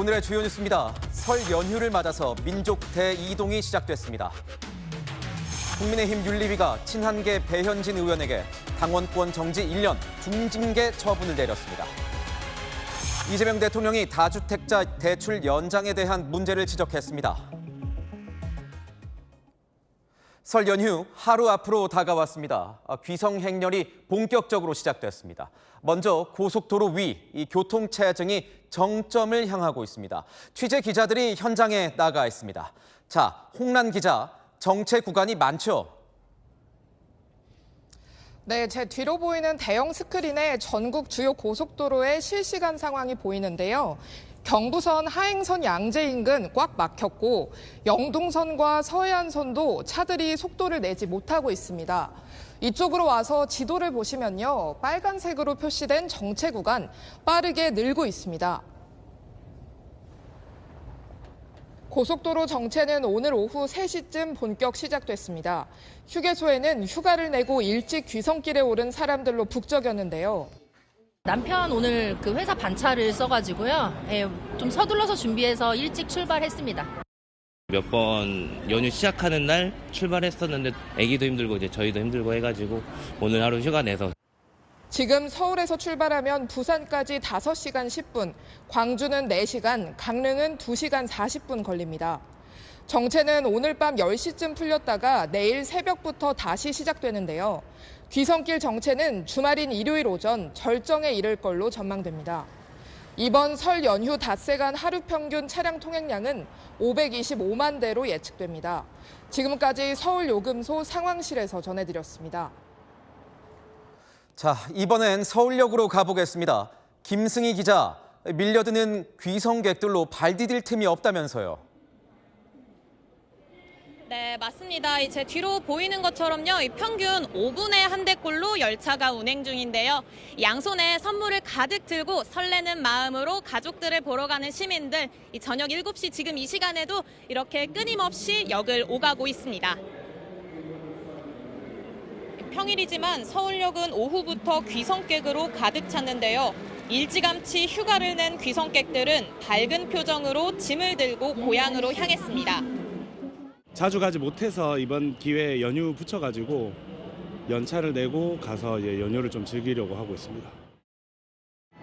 오늘의 주요 뉴스입니다. 설 연휴를 맞아서 민족 대이동이 시작됐습니다. 국민의힘 윤리위가 친한계 배현진 의원에게 당원권 정지 1년, 중징계 처분을 내렸습니다. 이재명 대통령이 다주택자 대출 연장에 대한 문제를 지적했습니다. 설 연휴 하루 앞으로 다가왔습니다. 귀성 행렬이 본격적으로 시작됐습니다. 먼저 고속도로 위 이 교통 체증이 정점을 향하고 있습니다. 취재 기자들이 현장에 나가 있습니다. 자, 홍란 기자, 정체 구간이 많죠? 네, 제 뒤로 보이는 대형 스크린에 전국 주요 고속도로의 실시간 상황이 보이는데요. 경부선 하행선 양재 인근 꽉 막혔고 영동선과 서해안선도 차들이 속도를 내지 못하고 있습니다. 이쪽으로 와서 지도를 보시면요. 빨간색으로 표시된 정체 구간 빠르게 늘고 있습니다. 고속도로 정체는 오늘 오후 3시쯤 본격 시작됐습니다. 휴게소에는 휴가를 내고 일찍 귀성길에 오른 사람들로 북적였는데요. 남편 오늘 그 회사 반차를 써가지고요. 예, 좀 서둘러서 준비해서 일찍 출발했습니다. 몇 번 연휴 시작하는 날 출발했었는데 아기도 힘들고 이제 저희도 힘들고 해가지고 오늘 하루 휴가 내서. 지금 서울에서 출발하면 부산까지 5시간 10분, 광주는 4시간, 강릉은 2시간 40분 걸립니다. 정체는 오늘 밤 10시쯤 풀렸다가 내일 새벽부터 다시 시작되는데요. 귀성길 정체는 주말인 일요일 오전 절정에 이를 걸로 전망됩니다. 이번 설 연휴 닷새간 하루 평균 차량 통행량은 525만 대로 예측됩니다. 지금까지 서울 요금소 상황실에서 전해드렸습니다. 자, 이번엔 서울역으로 가보겠습니다. 김승희 기자, 밀려드는 귀성객들로 발 디딜 틈이 없다면서요. 네, 맞습니다. 제 뒤로 보이는 것처럼요, 평균 5분에 한 대꼴로 열차가 운행 중인데요. 양손에 선물을 가득 들고 설레는 마음으로 가족들을 보러 가는 시민들, 저녁 7시 지금 이 시간에도 이렇게 끊임없이 역을 오가고 있습니다. 평일이지만 서울역은 오후부터 귀성객으로 가득 찼는데요. 일찌감치 휴가를 낸 귀성객들은 밝은 표정으로 짐을 들고 고향으로 향했습니다. 자주 가지 못해서 이번 기회에 연휴 붙여가지고 연차를 내고 가서 연휴를 좀 즐기려고 하고 있습니다.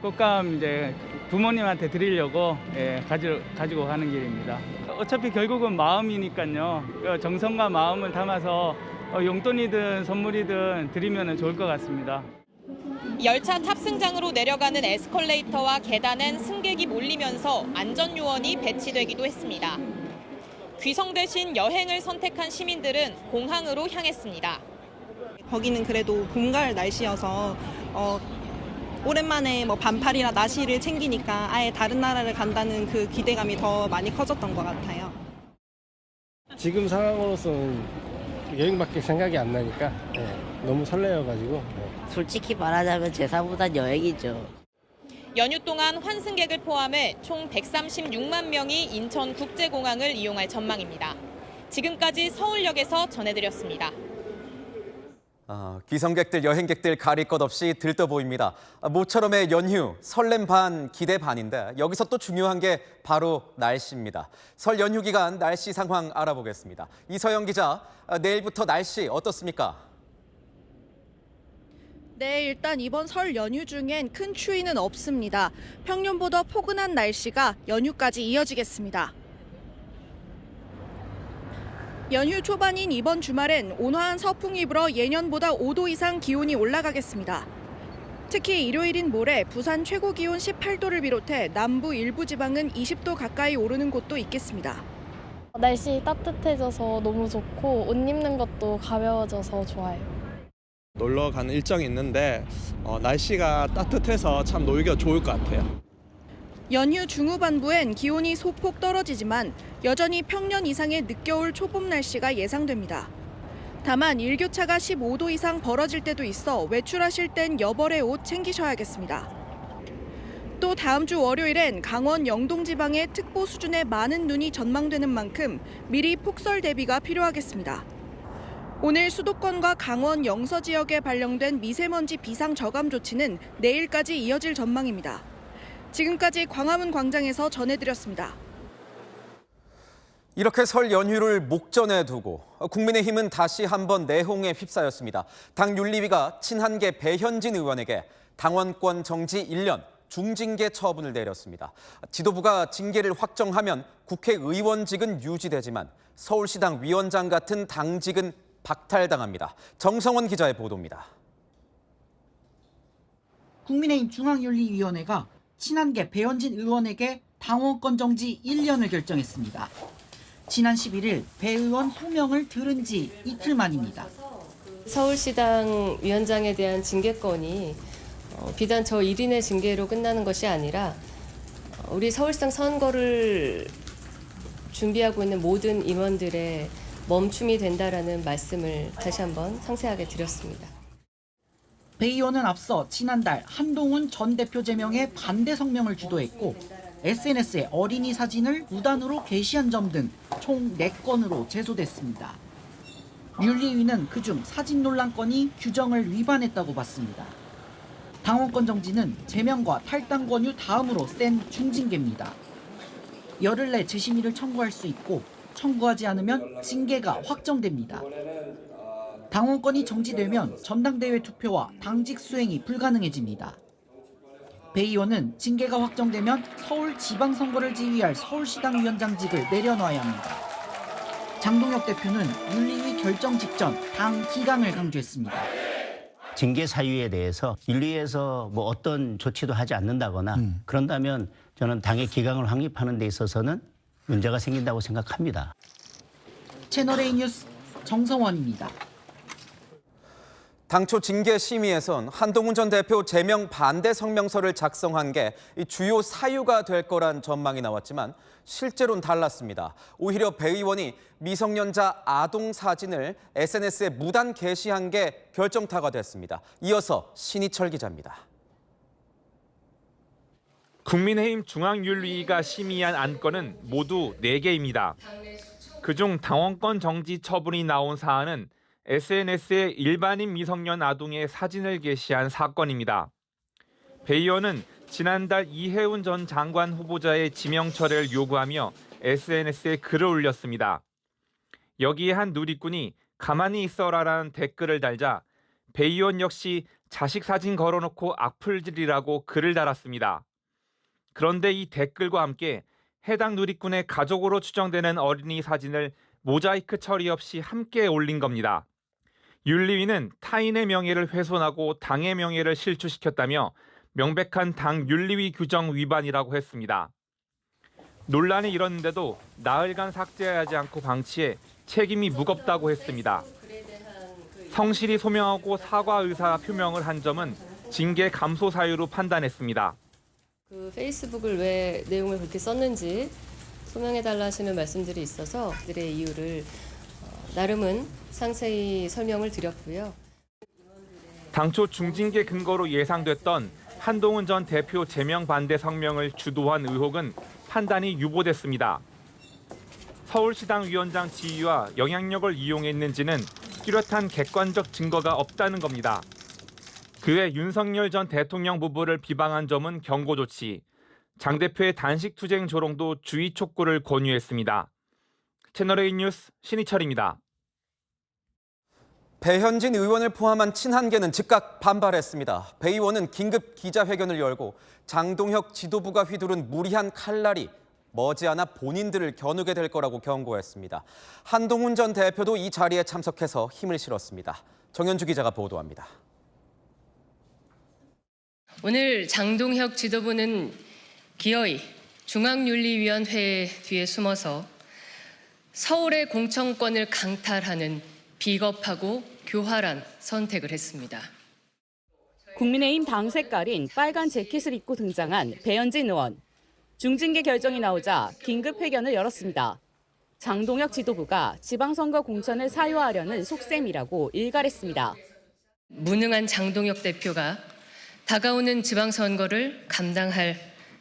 꽃감 이제 부모님한테 드리려고 가지고 가는 길입니다. 어차피 결국은 마음이니까요. 정성과 마음을 담아서 용돈이든 선물이든 드리면 좋을 것 같습니다. 열차 탑승장으로 내려가는 에스컬레이터와 계단엔 승객이 몰리면서 안전요원이 배치되기도 했습니다. 귀성 대신 여행을 선택한 시민들은 공항으로 향했습니다. 거기는 그래도 봄, 가을 날씨여서 오랜만에 반팔이나 나시를 챙기니까 아예 다른 나라를 간다는 그 기대감이 더 많이 커졌던 것 같아요. 지금 상황으로서는 여행밖에 생각이 안 나니까 너무 설레어가지고. 솔직히 말하자면 제사보단 여행이죠. 연휴 동안 환승객을 포함해 총 136만 명이 인천국제공항을 이용할 전망입니다. 지금까지 서울역에서 전해드렸습니다. 귀성객들, 여행객들 가릴 것 없이 들떠 보입니다. 모처럼의 연휴, 설렘 반, 기대 반인데 여기서 또 중요한 게 바로 날씨입니다. 설 연휴 기간 날씨 상황 알아보겠습니다. 이서영 기자, 내일부터 날씨 어떻습니까? 네, 일단 이번 설 연휴 중엔 큰 추위는 없습니다. 평년보다 포근한 날씨가 연휴까지 이어지겠습니다. 연휴 초반인 이번 주말엔 온화한 서풍이 불어 예년보다 5도 이상 기온이 올라가겠습니다. 특히 일요일인 모레 부산 최고 기온 18도를 비롯해 남부 일부 지방은 20도 가까이 오르는 곳도 있겠습니다. 날씨 따뜻해져서 너무 좋고 옷 입는 것도 가벼워져서 좋아요. 놀러 가는 일정이 있는데 날씨가 따뜻해서 참 놀기가 좋을 것 같아요. 연휴 중후반부엔 기온이 소폭 떨어지지만 여전히 평년 이상의 늦겨울 초봄 날씨가 예상됩니다. 다만 일교차가 15도 이상 벌어질 때도 있어 외출하실 땐 여벌의 옷 챙기셔야겠습니다. 또 다음 주 월요일엔 강원 영동 지방에 특보 수준의 많은 눈이 전망되는 만큼 미리 폭설 대비가 필요하겠습니다. 오늘 수도권과 강원 영서 지역에 발령된 미세먼지 비상 저감 조치는 내일까지 이어질 전망입니다. 지금까지 광화문 광장에서 전해드렸습니다. 이렇게 설 연휴를 목전에 두고 국민의힘은 다시 한번 내홍에 휩싸였습니다. 당 윤리위가 친한계 배현진 의원에게 당원권 정지 1년, 중징계 처분을 내렸습니다. 지도부가 징계를 확정하면 국회의원직은 유지되지만 서울시당 위원장 같은 당직은 박탈당합니다. 정성원 기자의 보도입니다. 국민의힘 중앙윤리위원회가 친한계 배현진 의원에게 당원권 정지 1년을 결정했습니다. 지난 11일 배 의원 소명을 들은 지 이틀 만입니다. 서울시당 위원장에 대한 징계권이 비단 저 1인의 징계로 끝나는 것이 아니라 우리 서울시당 선거를 준비하고 있는 모든 임원들의 멈춤이 된다라는 말씀을 다시 한번 상세하게 드렸습니다. 배 의원은 앞서 지난달 한동훈 전 대표 제명에 반대 성명을 주도했고 SNS에 어린이 사진을 무단으로 게시한 점 등 총 4건으로 제소됐습니다. 윤리위는 그중 사진 논란 건이 규정을 위반했다고 봤습니다. 당원권 정지는 제명과 탈당 권유 다음으로 센 중징계입니다. 열흘 내 재심의를 청구할 수 있고 청구하지 않으면 징계가 확정됩니다. 당원권이 정지되면 전당대회 투표와 당직 수행이 불가능해집니다. 배 의원은 징계가 확정되면 서울 지방선거를 지휘할 서울시당 위원장직을 내려놔야 합니다. 장동혁 대표는 윤리위 결정 직전 당 기강을 강조했습니다. 징계 사유에 대해서 윤리위에서 뭐 어떤 조치도 하지 않는다거나 그런다면 저는 당의 기강을 확립하는 데 있어서는 문제가 생긴다고 생각합니다. 채널A 뉴스 정성원입니다. 당초 징계 심의에선 한동훈 전 대표 제명 반대 성명서를 작성한 게 주요 사유가 될 거란 전망이 나왔지만 실제로는 달랐습니다. 오히려 배 의원이 미성년자 아동 사진을 SNS에 무단 게시한 게 결정타가 됐습니다. 이어서 신희철 기자입니다. 국민의힘 중앙윤리위가 심의한 안건은 모두 4개입니다. 그중 당원권 정지 처분이 나온 사안은 SNS에 일반인 미성년 아동의 사진을 게시한 사건입니다. 배 의원은 지난달 이해운 전 장관 후보자의 지명 철회를 요구하며 SNS에 글을 올렸습니다. 여기에 한 누리꾼이 가만히 있어라라는 댓글을 달자 배 의원 역시 자식 사진 걸어놓고 악플질이라고 글을 달았습니다. 그런데 이 댓글과 함께 해당 누리꾼의 가족으로 추정되는 어린이 사진을 모자이크 처리 없이 함께 올린 겁니다. 윤리위는 타인의 명예를 훼손하고 당의 명예를 실추시켰다며 명백한 당 윤리위 규정 위반이라고 했습니다. 논란이 일었는데도 나흘간 삭제하지 않고 방치해 책임이 무겁다고 했습니다. 성실히 소명하고 사과 의사 표명을 한 점은 징계 감소 사유로 판단했습니다. 그 페이스북을 왜 내용을 그렇게 썼는지 소명해달라 하시는 말씀들이 있어서 그들의 이유를 나름은 상세히 설명을 드렸고요. 당초 중징계 근거로 예상됐던 한동훈 전 대표 제명 반대 성명을 주도한 의혹은 판단이 유보됐습니다. 서울시당 위원장 지위와 영향력을 이용했는지는 뚜렷한 객관적 증거가 없다는 겁니다. 그외 윤석열 전 대통령 부부를 비방한 점은 경고 조치, 장 대표의 단식 투쟁 조롱도 주의 촉구를 권유했습니다. 채널A 뉴스 신희철입니다. 배현진 의원을 포함한 친한계는 즉각 반발했습니다. 배 의원은 긴급 기자회견을 열고 장동혁 지도부가 휘두른 무리한 칼날이 머지않아 본인들을 겨누게 될 거라고 경고했습니다. 한동훈 전 대표도 이 자리에 참석해서 힘을 실었습니다. 정현주 기자가 보도합니다. 오늘 장동혁 지도부는 기어이 중앙윤리위원회 뒤에 숨어서 서울의 공천권을 강탈하는 비겁하고 교활한 선택을 했습니다. 국민의힘 당 색깔인 빨간 재킷을 입고 등장한 배현진 의원. 중징계 결정이 나오자 긴급 회견을 열었습니다. 장동혁 지도부가 지방선거 공천을 사유하려는 속셈이라고 일갈했습니다. 무능한 장동혁 대표가 다가오는 지방선거를 감당할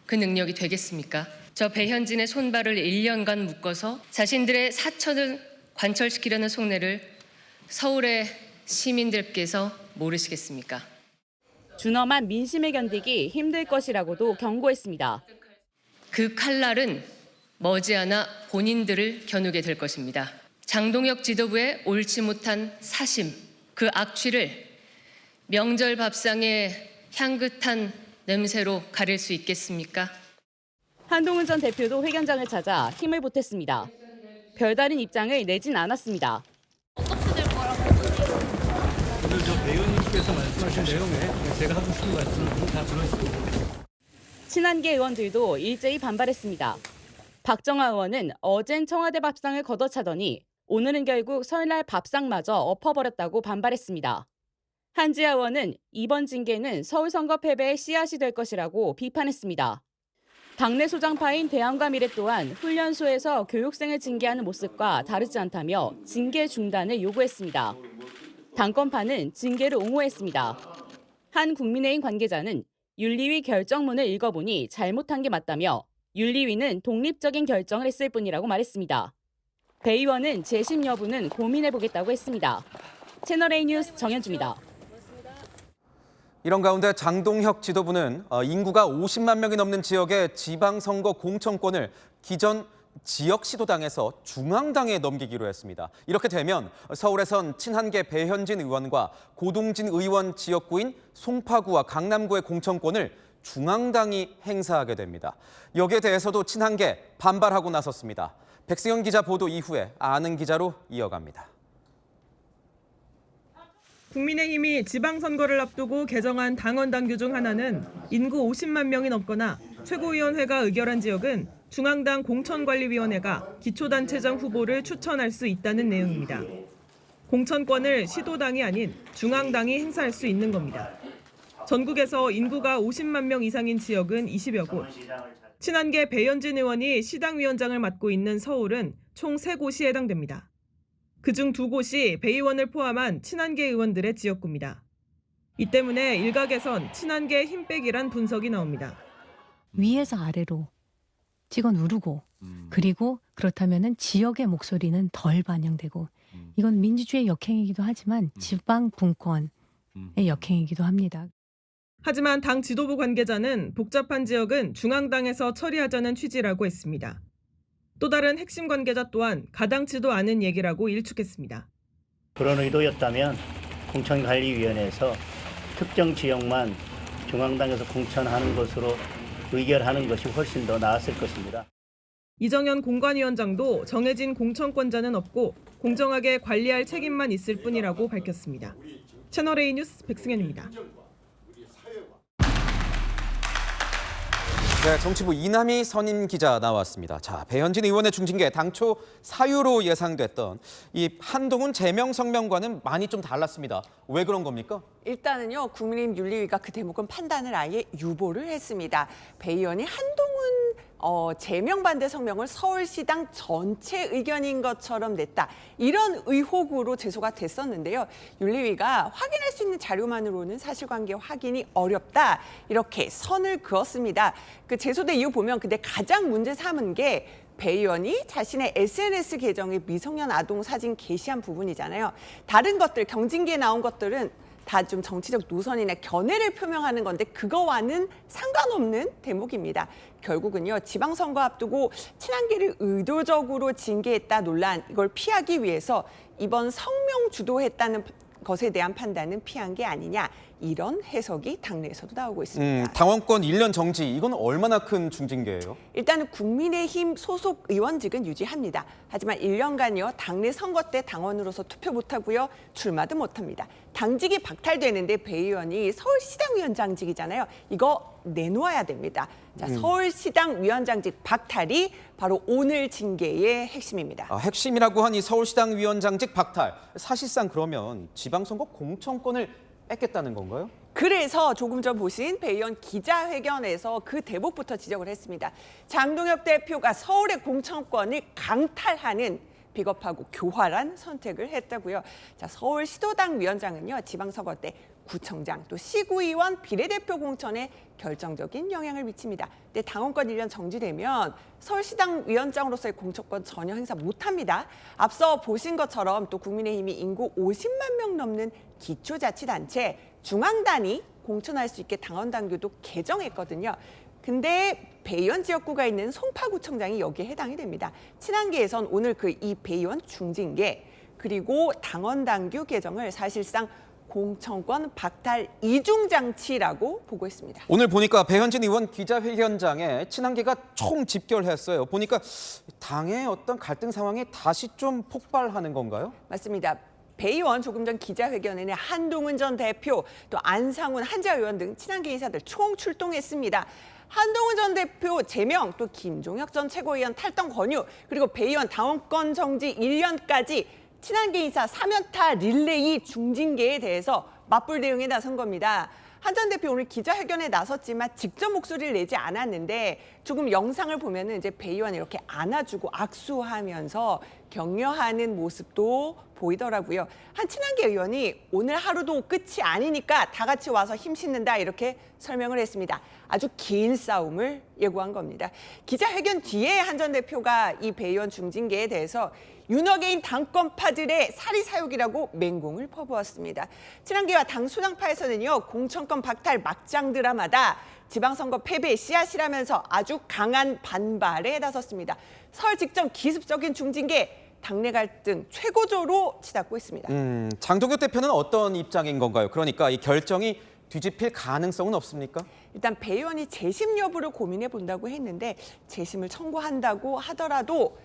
그 능력이 되겠습니까? 저 배현진의 손발을 1년간 묶어서 자신들의 사천을 관철시키려는 속내를 서울의 시민들께서 모르시겠습니까? 준엄한 민심을 견디기 힘들 것이라고도 경고했습니다. 그 칼날은 머지않아 본인들을 겨누게 될 것입니다. 장동혁 지도부의 옳지 못한 사심, 그 악취를 명절 밥상의 향긋한 냄새로 가릴 수 있겠습니까? 한동훈 전 대표도 회견장을 찾아 힘을 보탰습니다. 별다른 입장을 내진 않았습니다. 오늘 배 의원님께서 말씀하신 내용에 제가 하고 싶은 말씀을 다 들었습니다. 친한계 의원들도 일제히 반발했습니다. 박정아 의원은 어젠 청와대 밥상을 걷어차더니 오늘은 결국 설날 밥상마저 엎어버렸다고 반발했습니다. 한지아 의원은 이번 징계는 서울 선거 패배의 씨앗이 될 것이라고 비판했습니다. 당내 소장파인 대한과 미래 또한 훈련소에서 교육생을 징계하는 모습과 다르지 않다며 징계 중단을 요구했습니다. 당권파는 징계를 옹호했습니다. 한 국민의힘 관계자는 윤리위 결정문을 읽어보니 잘못한 게 맞다며 윤리위는 독립적인 결정을 했을 뿐이라고 말했습니다. 배 의원은 재심 여부는 고민해보겠다고 했습니다. 채널A 뉴스 정현주입니다. 이런 가운데 장동혁 지도부는 인구가 50만 명이 넘는 지역의 지방선거 공천권을 기존 지역시도당에서 중앙당에 넘기기로 했습니다. 이렇게 되면 서울에선 친한계 배현진 의원과 고동진 의원 지역구인 송파구와 강남구의 공천권을 중앙당이 행사하게 됩니다. 여기에 대해서도 친한계 반발하고 나섰습니다. 백승현 기자 보도 이후에 아는 기자로 이어갑니다. 국민의힘이 지방선거를 앞두고 개정한 당원 당규 중 하나는 인구 50만 명이 넘거나 최고위원회가 의결한 지역은 중앙당 공천관리위원회가 기초단체장 후보를 추천할 수 있다는 내용입니다. 공천권을 시도당이 아닌 중앙당이 행사할 수 있는 겁니다. 전국에서 인구가 50만 명 이상인 지역은 20여 곳. 친한계 배현진 의원이 시당위원장을 맡고 있는 서울은 총 3곳이 해당됩니다. 그중 2곳이 배 의원을 포함한 친한계 의원들의 지역구입니다. 이 때문에 일각에선 친한계 힘빼기란 분석이 나옵니다. 위에서 아래로 찍어 누르고 그리고 그렇다면은 지역의 목소리는 덜 반영되고 이건 민주주의의 역행이기도 하지만 지방 분권의 역행이기도 합니다. 하지만 당 지도부 관계자는 복잡한 지역은 중앙당에서 처리하자는 취지라고 했습니다. 또 다른 핵심 관계자 또한 가당치도 않은 얘기라고 일축했습니다. 그런 의도였다면 공천관리위원회에서 특정 지역만 중앙당에서 공천하는 것으로 의결하는 것이 훨씬 더 나았을 것입니다. 이정현 공관위원장도 정해진 공천권자는 없고 공정하게 관리할 책임만 있을 뿐이라고 밝혔습니다. 채널A 뉴스 백승현입니다. 네, 정치부 이남희 선임 기자 나왔습니다. 자, 배현진 의원의 중징계 당초 사유로 예상됐던 이 한동훈 제명 성명과는 많이 좀 달랐습니다. 왜 그런 겁니까? 일단은요, 국민의힘 윤리위가 그 대목은 판단을 아예 유보를 했습니다. 배 의원이 한동훈 제명 반대 성명을 서울시당 전체 의견인 것처럼 냈다. 이런 의혹으로 제소가 됐었는데요. 윤리위가 확인할 수 있는 자료만으로는 사실관계 확인이 어렵다. 이렇게 선을 그었습니다. 그 제소된 이유 보면 근데 가장 문제 삼은 게 배 의원이 자신의 SNS 계정에 미성년 아동 사진 게시한 부분이잖아요. 다른 것들, 경징계에 나온 것들은 다 좀 정치적 노선이나 견해를 표명하는 건데 그거와는 상관없는 대목입니다. 결국은요, 지방선거 앞두고 친한계를 의도적으로 징계했다 논란, 이걸 피하기 위해서 이번 성명 주도했다는 것에 대한 판단은 피한 게 아니냐, 이런 해석이 당내에서도 나오고 있습니다. 당원권 1년 정지, 이건 얼마나 큰 중징계예요? 일단은 국민의힘 소속 의원직은 유지합니다. 하지만 1년간요, 당내 선거 때 당원으로서 투표 못하고요, 출마도 못합니다. 당직이 박탈되는데 배 의원이 서울시당 위원장직이잖아요. 이거 내놓아야 됩니다. 자, 서울시당 위원장직 박탈이 바로 오늘 징계의 핵심입니다. 핵심이라고 한 이 서울시당 위원장직 박탈, 사실상 그러면 지방선거 공천권을 뺏겠다는 건가요? 그래서 조금 전 보신 배 의원 기자회견에서 그 대목부터 지적을 했습니다. 장동혁 대표가 서울의 공천권을 강탈하는 비겁하고 교활한 선택을 했다고요. 자, 서울시도당 위원장은요, 지방선거 때 구청장 또 시구의원 비례대표 공천에 결정적인 영향을 미칩니다. 근데 당원권 1년 정지되면 서울시당 위원장으로서의 공천권 전혀 행사 못합니다. 앞서 보신 것처럼 또 국민의힘이 인구 50만 명 넘는 기초자치단체 중앙단이 공천할 수 있게 당원 당규도 개정했거든요. 근데 배의원 지역구가 있는 송파구청장이 여기에 해당이 됩니다. 친한계에선 오늘 이 배의원 중징계 그리고 당원 당규 개정을 사실상 공천권 박탈 이중장치라고 보고 있습니다. 오늘 보니까 배현진 의원 기자회견장에 친한계가 총 집결했어요. 보니까 당의 어떤 갈등 상황이 다시 좀 폭발하는 건가요? 맞습니다. 배 의원 조금 전 기자회견에는 한동훈 전 대표, 또 안상훈 한자 의원 등 친한계 인사들 총 출동했습니다. 한동훈 전 대표 제명, 또 김종혁 전 최고위원 탈당 권유, 그리고 배 의원 당원권 정지 1년까지 친한계 인사 3연타 릴레이 중징계에 대해서 맞불 대응에 나선 겁니다. 한 전 대표 오늘 기자회견에 나섰지만 직접 목소리를 내지 않았는데 조금 영상을 보면은 이제 배 의원 이렇게 안아주고 악수하면서 격려하는 모습도 보이더라고요. 한 친한계 의원이 오늘 하루도 끝이 아니니까 다 같이 와서 힘 싣는다 이렇게 설명을 했습니다. 아주 긴 싸움을 예고한 겁니다. 기자회견 뒤에 한 전 대표가 이 배 의원 중징계에 대해서 윤어게인 당권파들의 사리사욕이라고 맹공을 퍼부었습니다. 친한계와 당 수당파에서는요, 공천권 박탈 막장 드라마다, 지방선거 패배의 씨앗이라면서 아주 강한 반발에 나섰습니다. 설 직전 기습적인 중징계, 당내 갈등 최고조로 치닫고 있습니다. 장동혁 대표는 어떤 입장인 건가요? 그러니까 이 결정이 뒤집힐 가능성은 없습니까? 일단 배 의원이 재심 여부를 고민해 본다고 했는데 재심을 청구한다고 하더라도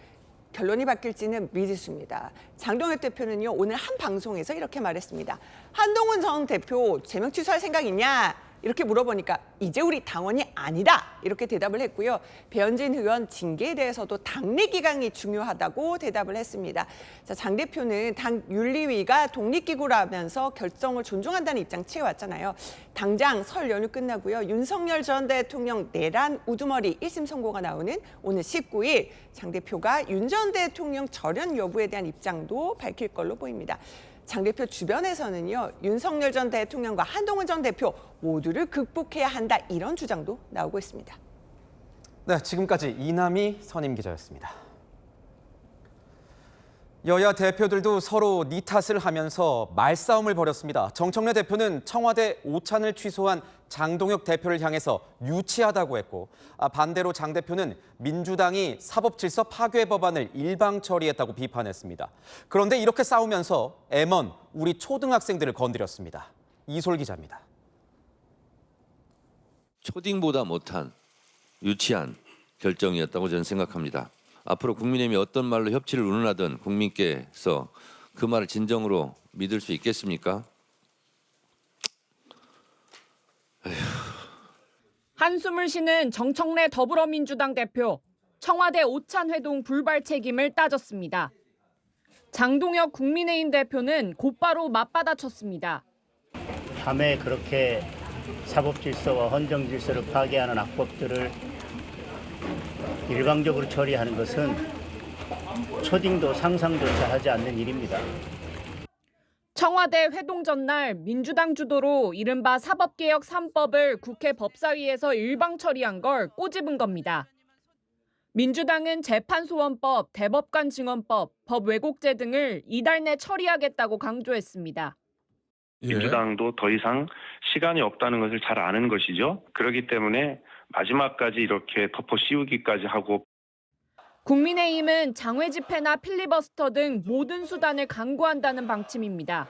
결론이 바뀔지는 미지수입니다. 장동혁 대표는요, 오늘 한 방송에서 이렇게 말했습니다. 한동훈 전 대표 제명 취소할 생각 있냐? 이렇게 물어보니까 이제 우리 당원이 아니다 이렇게 대답을 했고요. 배현진 의원 징계에 대해서도 당내 기강이 중요하다고 대답을 했습니다. 자, 장 대표는 당 윤리위가 독립기구라면서 결정을 존중한다는 입장 취해왔잖아요. 당장 설 연휴 끝나고요. 윤석열 전 대통령 내란 우두머리 1심 선고가 나오는 오늘 19일 장 대표가 윤 전 대통령 절연 여부에 대한 입장도 밝힐 걸로 보입니다. 장 대표 주변에서는요, 윤석열 전 대통령과 한동훈 전 대표 모두를 극복해야 한다 이런 주장도 나오고 있습니다. 네, 지금까지 이남희 선임 기자였습니다. 여야 대표들도 서로 니 탓을 하면서 말싸움을 벌였습니다. 정청래 대표는 청와대 오찬을 취소한 장동혁 대표를 향해서 유치하다고 했고, 반대로 장 대표는 민주당이 사법질서 파괴 법안을 일방 처리했다고 비판했습니다. 그런데 이렇게 싸우면서 M1 우리 초등학생들을 건드렸습니다. 이솔 기자입니다. 초딩보다 못한 유치한 결정이었다고 저는 생각합니다. 앞으로 국민의힘이 어떤 말로 협치를 운운하든 국민께서 그 말을 진정으로 믿을 수 있겠습니까? 한숨을 쉬는 정청래 더불어민주당 대표, 청와대 오찬 회동 불발 책임을 따졌습니다. 장동혁 국민의힘 대표는 곧바로 맞받아쳤습니다. 밤에 그렇게 사법질서와 헌정질서를 파괴하는 악법들을 일방적으로 처리하는 것은 초딩도 상상조차 하지 않는 일입니다. 청와대 회동 전날 민주당 주도로 이른바 사법개혁 3법을 국회 법사위에서 일방 처리한 걸 꼬집은 겁니다. 민주당은 재판소원법, 대법관 증언법, 법왜곡죄 등을 이달 내 처리하겠다고 강조했습니다. 민주당도 더 이상 시간이 없다는 것을 잘 아는 것이죠. 그렇기 때문에 마지막까지 이렇게 덮어 씌우기까지 하고. 국민의힘은 장외 집회나 필리버스터 등 모든 수단을 강구한다는 방침입니다.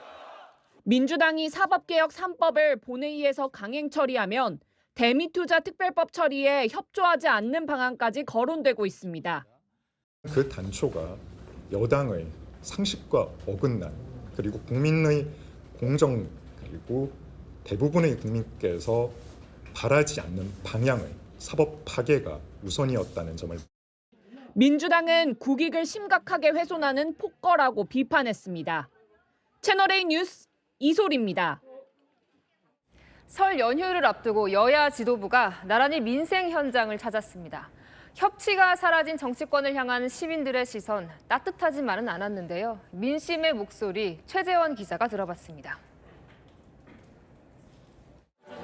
민주당이 사법개혁 3법을 본회의에서 강행 처리하면 대미투자 특별법 처리에 협조하지 않는 방안까지 거론되고 있습니다. 그 단초가 여당의 상식과 어긋난, 그리고 국민의 공정, 그리고 대부분의 국민께서 바라지 않는 방향의 사법 파괴가 우선이었다는 점을. 민주당은 국익을 심각하게 훼손하는 폭거라고 비판했습니다. 채널A 뉴스 이솔입니다. 설 연휴를 앞두고 여야 지도부가 나란히 민생 현장을 찾았습니다. 협치가 사라진 정치권을 향한 시민들의 시선 따뜻하지만은 않았는데요. 민심의 목소리 최재원 기자가 들어봤습니다.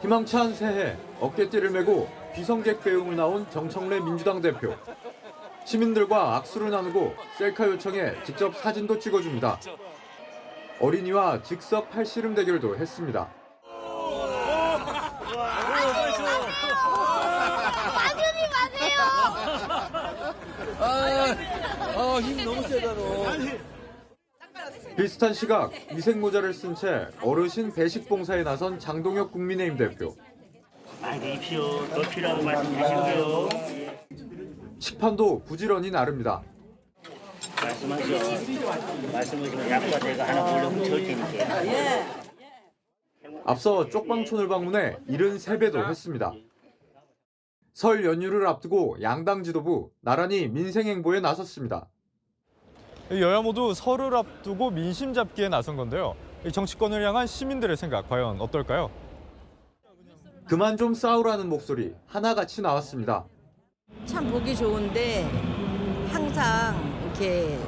희망찬 새해 어깨띠를 메고 비성객 배웅을 나온 정청래 민주당 대표. 시민들과 악수를 나누고 셀카 요청에 직접 사진도 찍어줍니다. 어린이와 즉석 팔씨름 대결도 했습니다. 힘 너무 세다 너. 비슷한 시각 위생 모자를 쓴 채 어르신 배식 봉사에 나선 장동혁 국민의힘 대표. 많이 드십시오. 더 필요하고 말씀 주시고요. 식판도 부지런히 나릅니다. 말씀하시면 약과 제가 하나 보려고 줄 테니까. 앞서 쪽방촌을 방문해 73배도 했습니다. 설 연휴를 앞두고 양당 지도부 나란히 민생 행보에 나섰습니다. 여야 모두 설을 앞두고 민심 잡기에 나선 건데요. 정치권을 향한 시민들의 생각 과연 어떨까요? 그만 좀 싸우라는 목소리 하나같이 나왔습니다. 참 보기 좋은데 항상 이렇게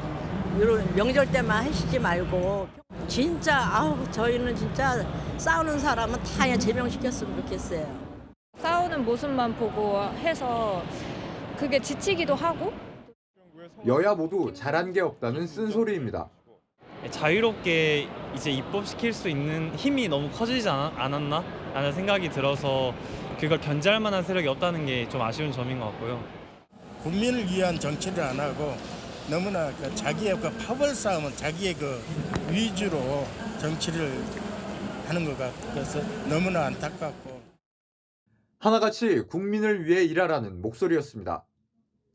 이런 명절 때만 하시지 말고 진짜 저희는 진짜 싸우는 사람은 다 그냥 제명시켰으면 좋겠어요. 싸우는 모습만 보고 해서 그게 지치기도 하고. 여야 모두 잘한 게 없다는 쓴소리입니다. 자유롭게 이제 입법시킬 수 있는 힘이 너무 커지지 않았나 라는 생각이 들어서 그걸 견제할 만한 세력이 없다는 게 좀 아쉬운 점인 것 같고요. 국민을 위한 정치를 안 하고 너무나 자기의 파벌 싸움은 자기의 위주로 정치를 하는 것 같아서 너무나 안타깝고. 하나같이 국민을 위해 일하라는 목소리였습니다.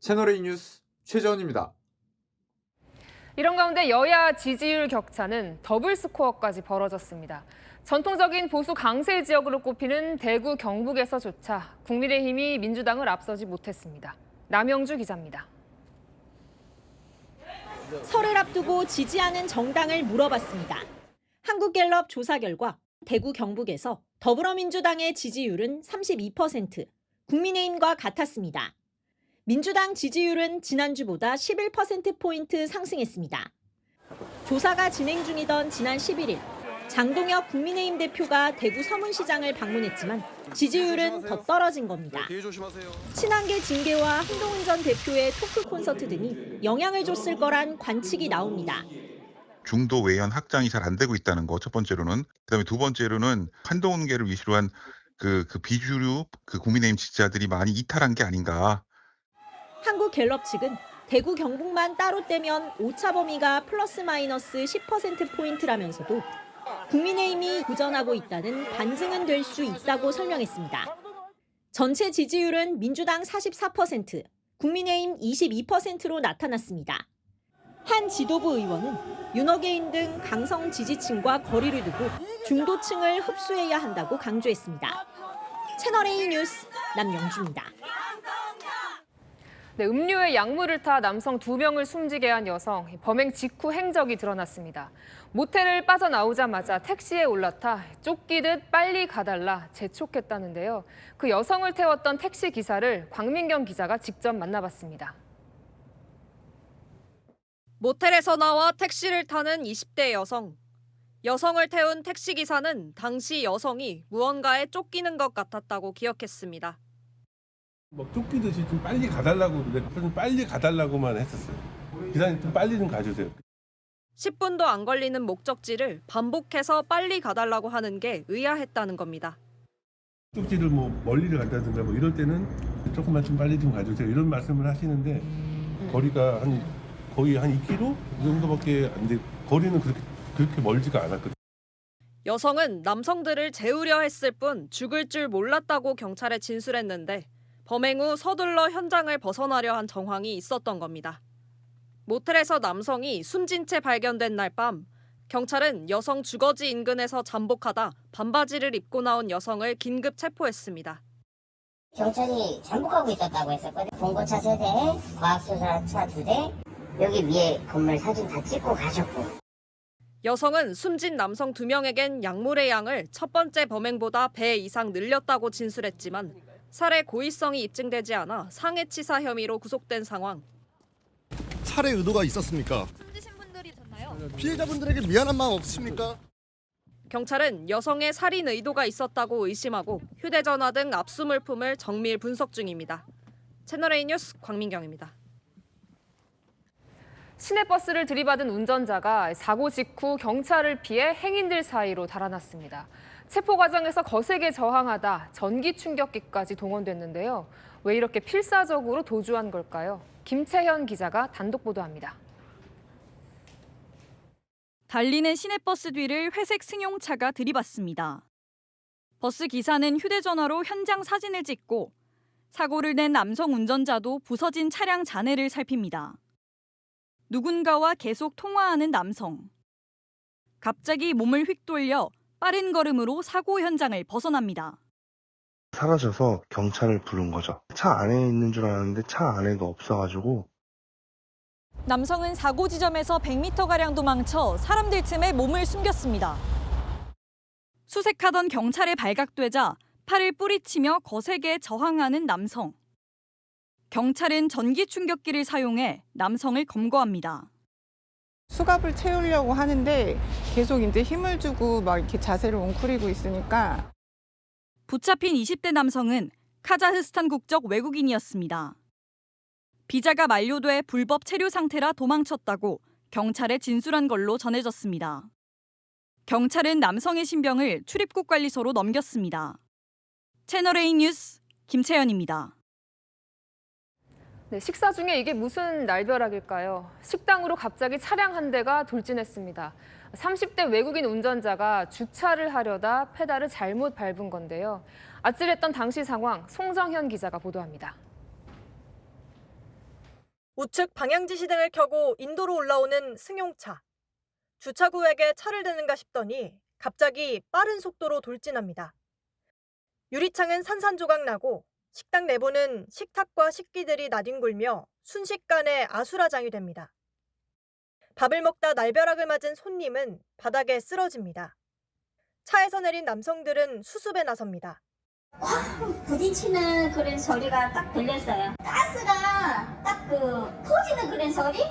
채널A 뉴스 최재원입니다. 이런 가운데 여야 지지율 격차는 더블 스코어까지 벌어졌습니다. 전통적인 보수 강세 지역으로 꼽히는 대구 경북에서조차 국민의힘이 민주당을 앞서지 못했습니다. 남영주 기자입니다. 설을 앞두고 지지하는 정당을 물어봤습니다. 한국갤럽 조사 결과 대구 경북에서 더불어민주당의 지지율은 32%, 국민의힘과 같았습니다. 민주당 지지율은 지난주보다 11%포인트 상승했습니다. 조사가 진행 중이던 지난 11일, 장동혁 국민의힘 대표가 대구 서문시장을 방문했지만 지지율은 더 떨어진 겁니다. 친한계 징계와 한동훈 전 대표의 토크 콘서트 등이 영향을 줬을 거란 관측이 나옵니다. 중도 외연 확장이 잘 안 되고 있다는 거 첫 번째로는, 그다음에 두 번째로는 한동훈계를 위시로 한 그 비주류 국민의힘 지지자들이 많이 이탈한 게 아닌가. 한국갤럽 측은 대구 경북만 따로 떼면 오차 범위가 플러스 마이너스 10%포인트라면서도 국민의힘이 도전하고 있다는 반증은 될 수 있다고 설명했습니다. 전체 지지율은 민주당 44%, 국민의힘 22%로 나타났습니다. 한 지도부 의원은 윤호계인 등 강성 지지층과 거리를 두고 중도층을 흡수해야 한다고 강조했습니다. 채널A 뉴스 남영주입니다. 네, 음료에 약물을 타 남성 2명을 숨지게 한 여성, 범행 직후 행적이 드러났습니다. 모텔을 빠져나오자마자 택시에 올라타 쫓기듯 빨리 가달라 재촉했다는데요. 그 여성을 태웠던 택시 기사를 광민경 기자가 직접 만나봤습니다. 모텔에서 나와 택시를 타는 20대 여성. 여성을 태운 택시기사는 당시 여성이 무언가에 쫓기는 것 같았다고 기억했습니다. 쫓기듯이 좀 빨리 가달라고, 좀 빨리 가달라고만 했었어요. 기사님 좀 빨리 좀 가주세요. 10분도 안 걸리는 목적지를 반복해서 빨리 가달라고 하는 게 의아했다는 겁니다. 목적지를 멀리를 간다든가 이럴 때는 조금만 좀 빨리 좀 가주세요. 이런 말씀을 하시는데 거리가 거의 한 2km 이 정도밖에 안 돼. 거리는 그렇게 멀지가 않았거든요. 여성은 남성들을 재우려 했을 뿐 죽을 줄 몰랐다고 경찰에 진술했는데 범행 후 서둘러 현장을 벗어나려 한 정황이 있었던 겁니다. 모텔에서 남성이 숨진 채 발견된 날 밤, 경찰은 여성 주거지 인근에서 잠복하다 반바지를 입고 나온 여성을 긴급 체포했습니다. 경찰이 잠복하고 있었다고 했었거든요. 봉고차 3대, 과학수사차 2대, 여기 위에 건물 사진 다 찍고 가셨고. 여성은 숨진 남성 2명에겐 약물의 양을 첫 번째 범행보다 배 이상 늘렸다고 진술했지만 살해 고의성이 입증되지 않아 상해치사 혐의로 구속된 상황. 살해 의도가 있었습니까? 숨지신 분들이 있었나요? 피해자분들에게 미안한 마음 없으십니까? 경찰은 여성의 살인 의도가 있었다고 의심하고 휴대전화 등 압수물품을 정밀 분석 중입니다. 채널A 뉴스 광민경입니다. 시내버스를 들이받은 운전자가 사고 직후 경찰을 피해 행인들 사이로 달아났습니다. 체포 과정에서 거세게 저항하다 전기 충격기까지 동원됐는데요. 왜 이렇게 필사적으로 도주한 걸까요? 김채현 기자가 단독 보도합니다. 달리는 시내버스 뒤를 회색 승용차가 들이받습니다. 버스 기사는 휴대전화로 현장 사진을 찍고 사고를 낸 남성 운전자도 부서진 차량 잔해를 살핍니다. 누군가와 계속 통화하는 남성. 갑자기 몸을 휙 돌려 빠른 걸음으로 사고 현장을 벗어납니다. 사라져서 경찰을 부른 거죠. 차 안에 있는 줄 알았는데 차 안에도 없어가지고. 남성은 사고 지점에서 100m가량 도망쳐 사람들 틈에 몸을 숨겼습니다. 수색하던 경찰에 발각되자 팔을 뿌리치며 거세게 저항하는 남성. 경찰은 전기 충격기를 사용해 남성을 검거합니다. 수갑을 채우려고 하는데 계속 이제 힘을 주고 막 이렇게 자세를 웅크리고 있으니까. 붙잡힌 20대 남성은 카자흐스탄 국적 외국인이었습니다. 비자가 만료돼 불법 체류 상태라 도망쳤다고 경찰에 진술한 걸로 전해졌습니다. 경찰은 남성의 신병을 출입국 관리소로 넘겼습니다. 채널A 뉴스 김채연입니다. 네, 식사 중에 이게 무슨 날벼락일까요? 식당으로 갑자기 차량 한 대가 돌진했습니다. 30대 외국인 운전자가 주차를 하려다 페달을 잘못 밟은 건데요. 아찔했던 당시 상황 송정현 기자가 보도합니다. 우측 방향지시등을 켜고 인도로 올라오는 승용차. 주차구역에 차를 대는가 싶더니 갑자기 빠른 속도로 돌진합니다. 유리창은 산산조각 나고 식당 내부는 식탁과 식기들이 나뒹굴며 순식간에 아수라장이 됩니다. 밥을 먹다 날벼락을 맞은 손님은 바닥에 쓰러집니다. 차에서 내린 남성들은 수습에 나섭니다. 부딪히는 그런 소리가 딱 들렸어요. 가스가 딱 터지는 그런 소리?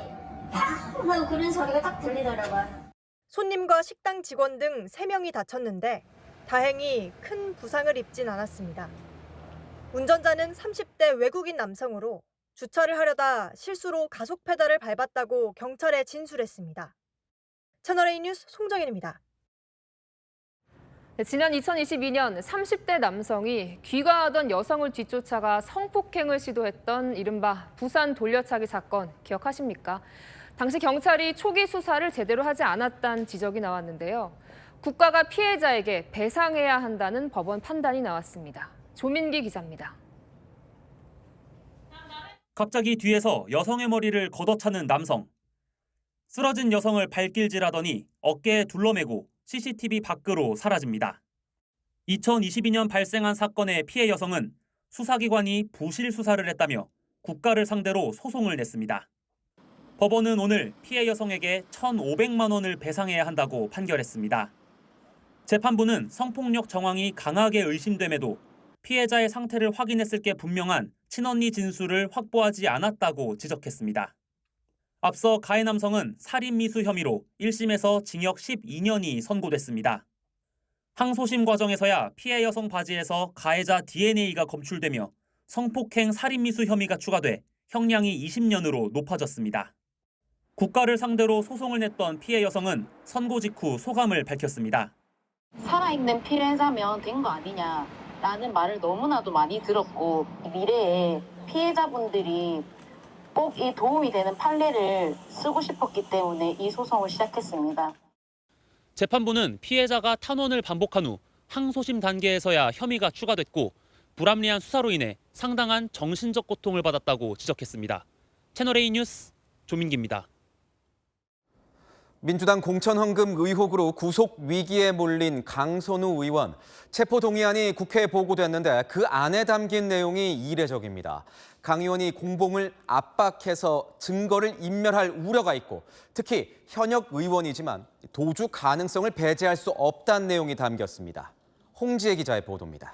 하고 그런 소리가 딱 들리더라고요. 손님과 식당 직원 등 3명이 다쳤는데 다행히 큰 부상을 입진 않았습니다. 운전자는 30대 외국인 남성으로 주차를 하려다 실수로 가속 페달을 밟았다고 경찰에 진술했습니다. 채널A 뉴스 송정현입니다. 지난 2022년 30대 남성이 귀가하던 여성을 뒤쫓아가 성폭행을 시도했던 이른바 부산 돌려차기 사건 기억하십니까? 당시 경찰이 초기 수사를 제대로 하지 않았다는 지적이 나왔는데요. 국가가 피해자에게 배상해야 한다는 법원 판단이 나왔습니다. 조민기 기자입니다. 갑자기 뒤에서 여성의 머리를 걷어차는 남성. 쓰러진 여성을 발길질하더니 어깨에 둘러매고 CCTV 밖으로 사라집니다. 2022년 발생한 사건의 피해 여성은 수사기관이 부실 수사를 했다며 국가를 상대로 소송을 냈습니다. 법원은 오늘 피해 여성에게 1,500만 원을 배상해야 한다고 판결했습니다. 재판부는 성폭력 정황이 강하게 의심됨에도 피해자의 상태를 확인했을 게 분명한 친언니 진술을 확보하지 않았다고 지적했습니다. 앞서 가해 남성은 살인미수 혐의로 1심에서 징역 12년이 선고됐습니다. 항소심 과정에서야 피해 여성 바지에서 가해자 DNA가 검출되며 성폭행 살인미수 혐의가 추가돼 형량이 20년으로 높아졌습니다. 국가를 상대로 소송을 냈던 피해 여성은 선고 직후 소감을 밝혔습니다. 살아있는 피해자면 된 거 아니냐라는 말을 너무나도 많이 들었고 미래에 피해자분들이 꼭 이 도움이 되는 판례를 쓰고 싶었기 때문에 이 소송을 시작했습니다. 재판부는 피해자가 탄원을 반복한 후 항소심 단계에서야 혐의가 추가됐고 불합리한 수사로 인해 상당한 정신적 고통을 받았다고 지적했습니다. 채널A 뉴스 조민기입니다. 민주당 공천헌금 의혹으로 구속 위기에 몰린 강선우 의원. 체포동의안이 국회에 보고됐는데 그 안에 담긴 내용이 이례적입니다. 강 의원이 공봉을 압박해서 증거를 인멸할 우려가 있고 특히 현역 의원이지만 도주 가능성을 배제할 수 없다는 내용이 담겼습니다. 홍지혜 기자의 보도입니다.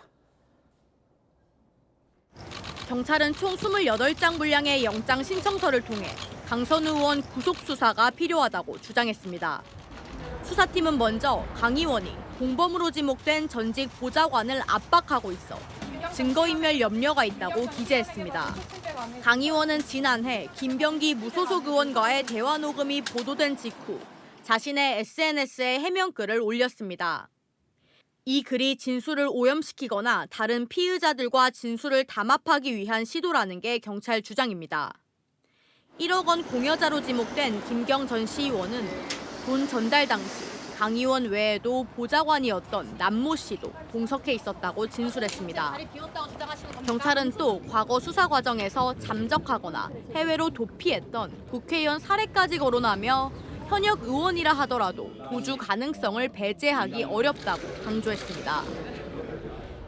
경찰은 총 28장 분량의 영장 신청서를 통해 강선우 의원 구속 수사가 필요하다고 주장했습니다. 수사팀은 먼저 강 의원이 공범으로 지목된 전직 보좌관을 압박하고 있어 증거인멸 염려가 있다고 기재했습니다. 강 의원은 지난해 김병기 무소속 의원과의 대화 녹음이 보도된 직후 자신의 SNS에 해명글을 올렸습니다. 이 글이 진술을 오염시키거나 다른 피의자들과 진술을 담합하기 위한 시도라는 게 경찰 주장입니다. 1억 원 공여자로 지목된 김경 전 시의원은 돈 전달 당시 강 의원 외에도 보좌관이었던 남모 씨도 동석해 있었다고 진술했습니다. 경찰은 또 과거 수사 과정에서 잠적하거나 해외로 도피했던 국회의원 사례까지 거론하며 현역 의원이라 하더라도 도주 가능성을 배제하기 어렵다고 강조했습니다.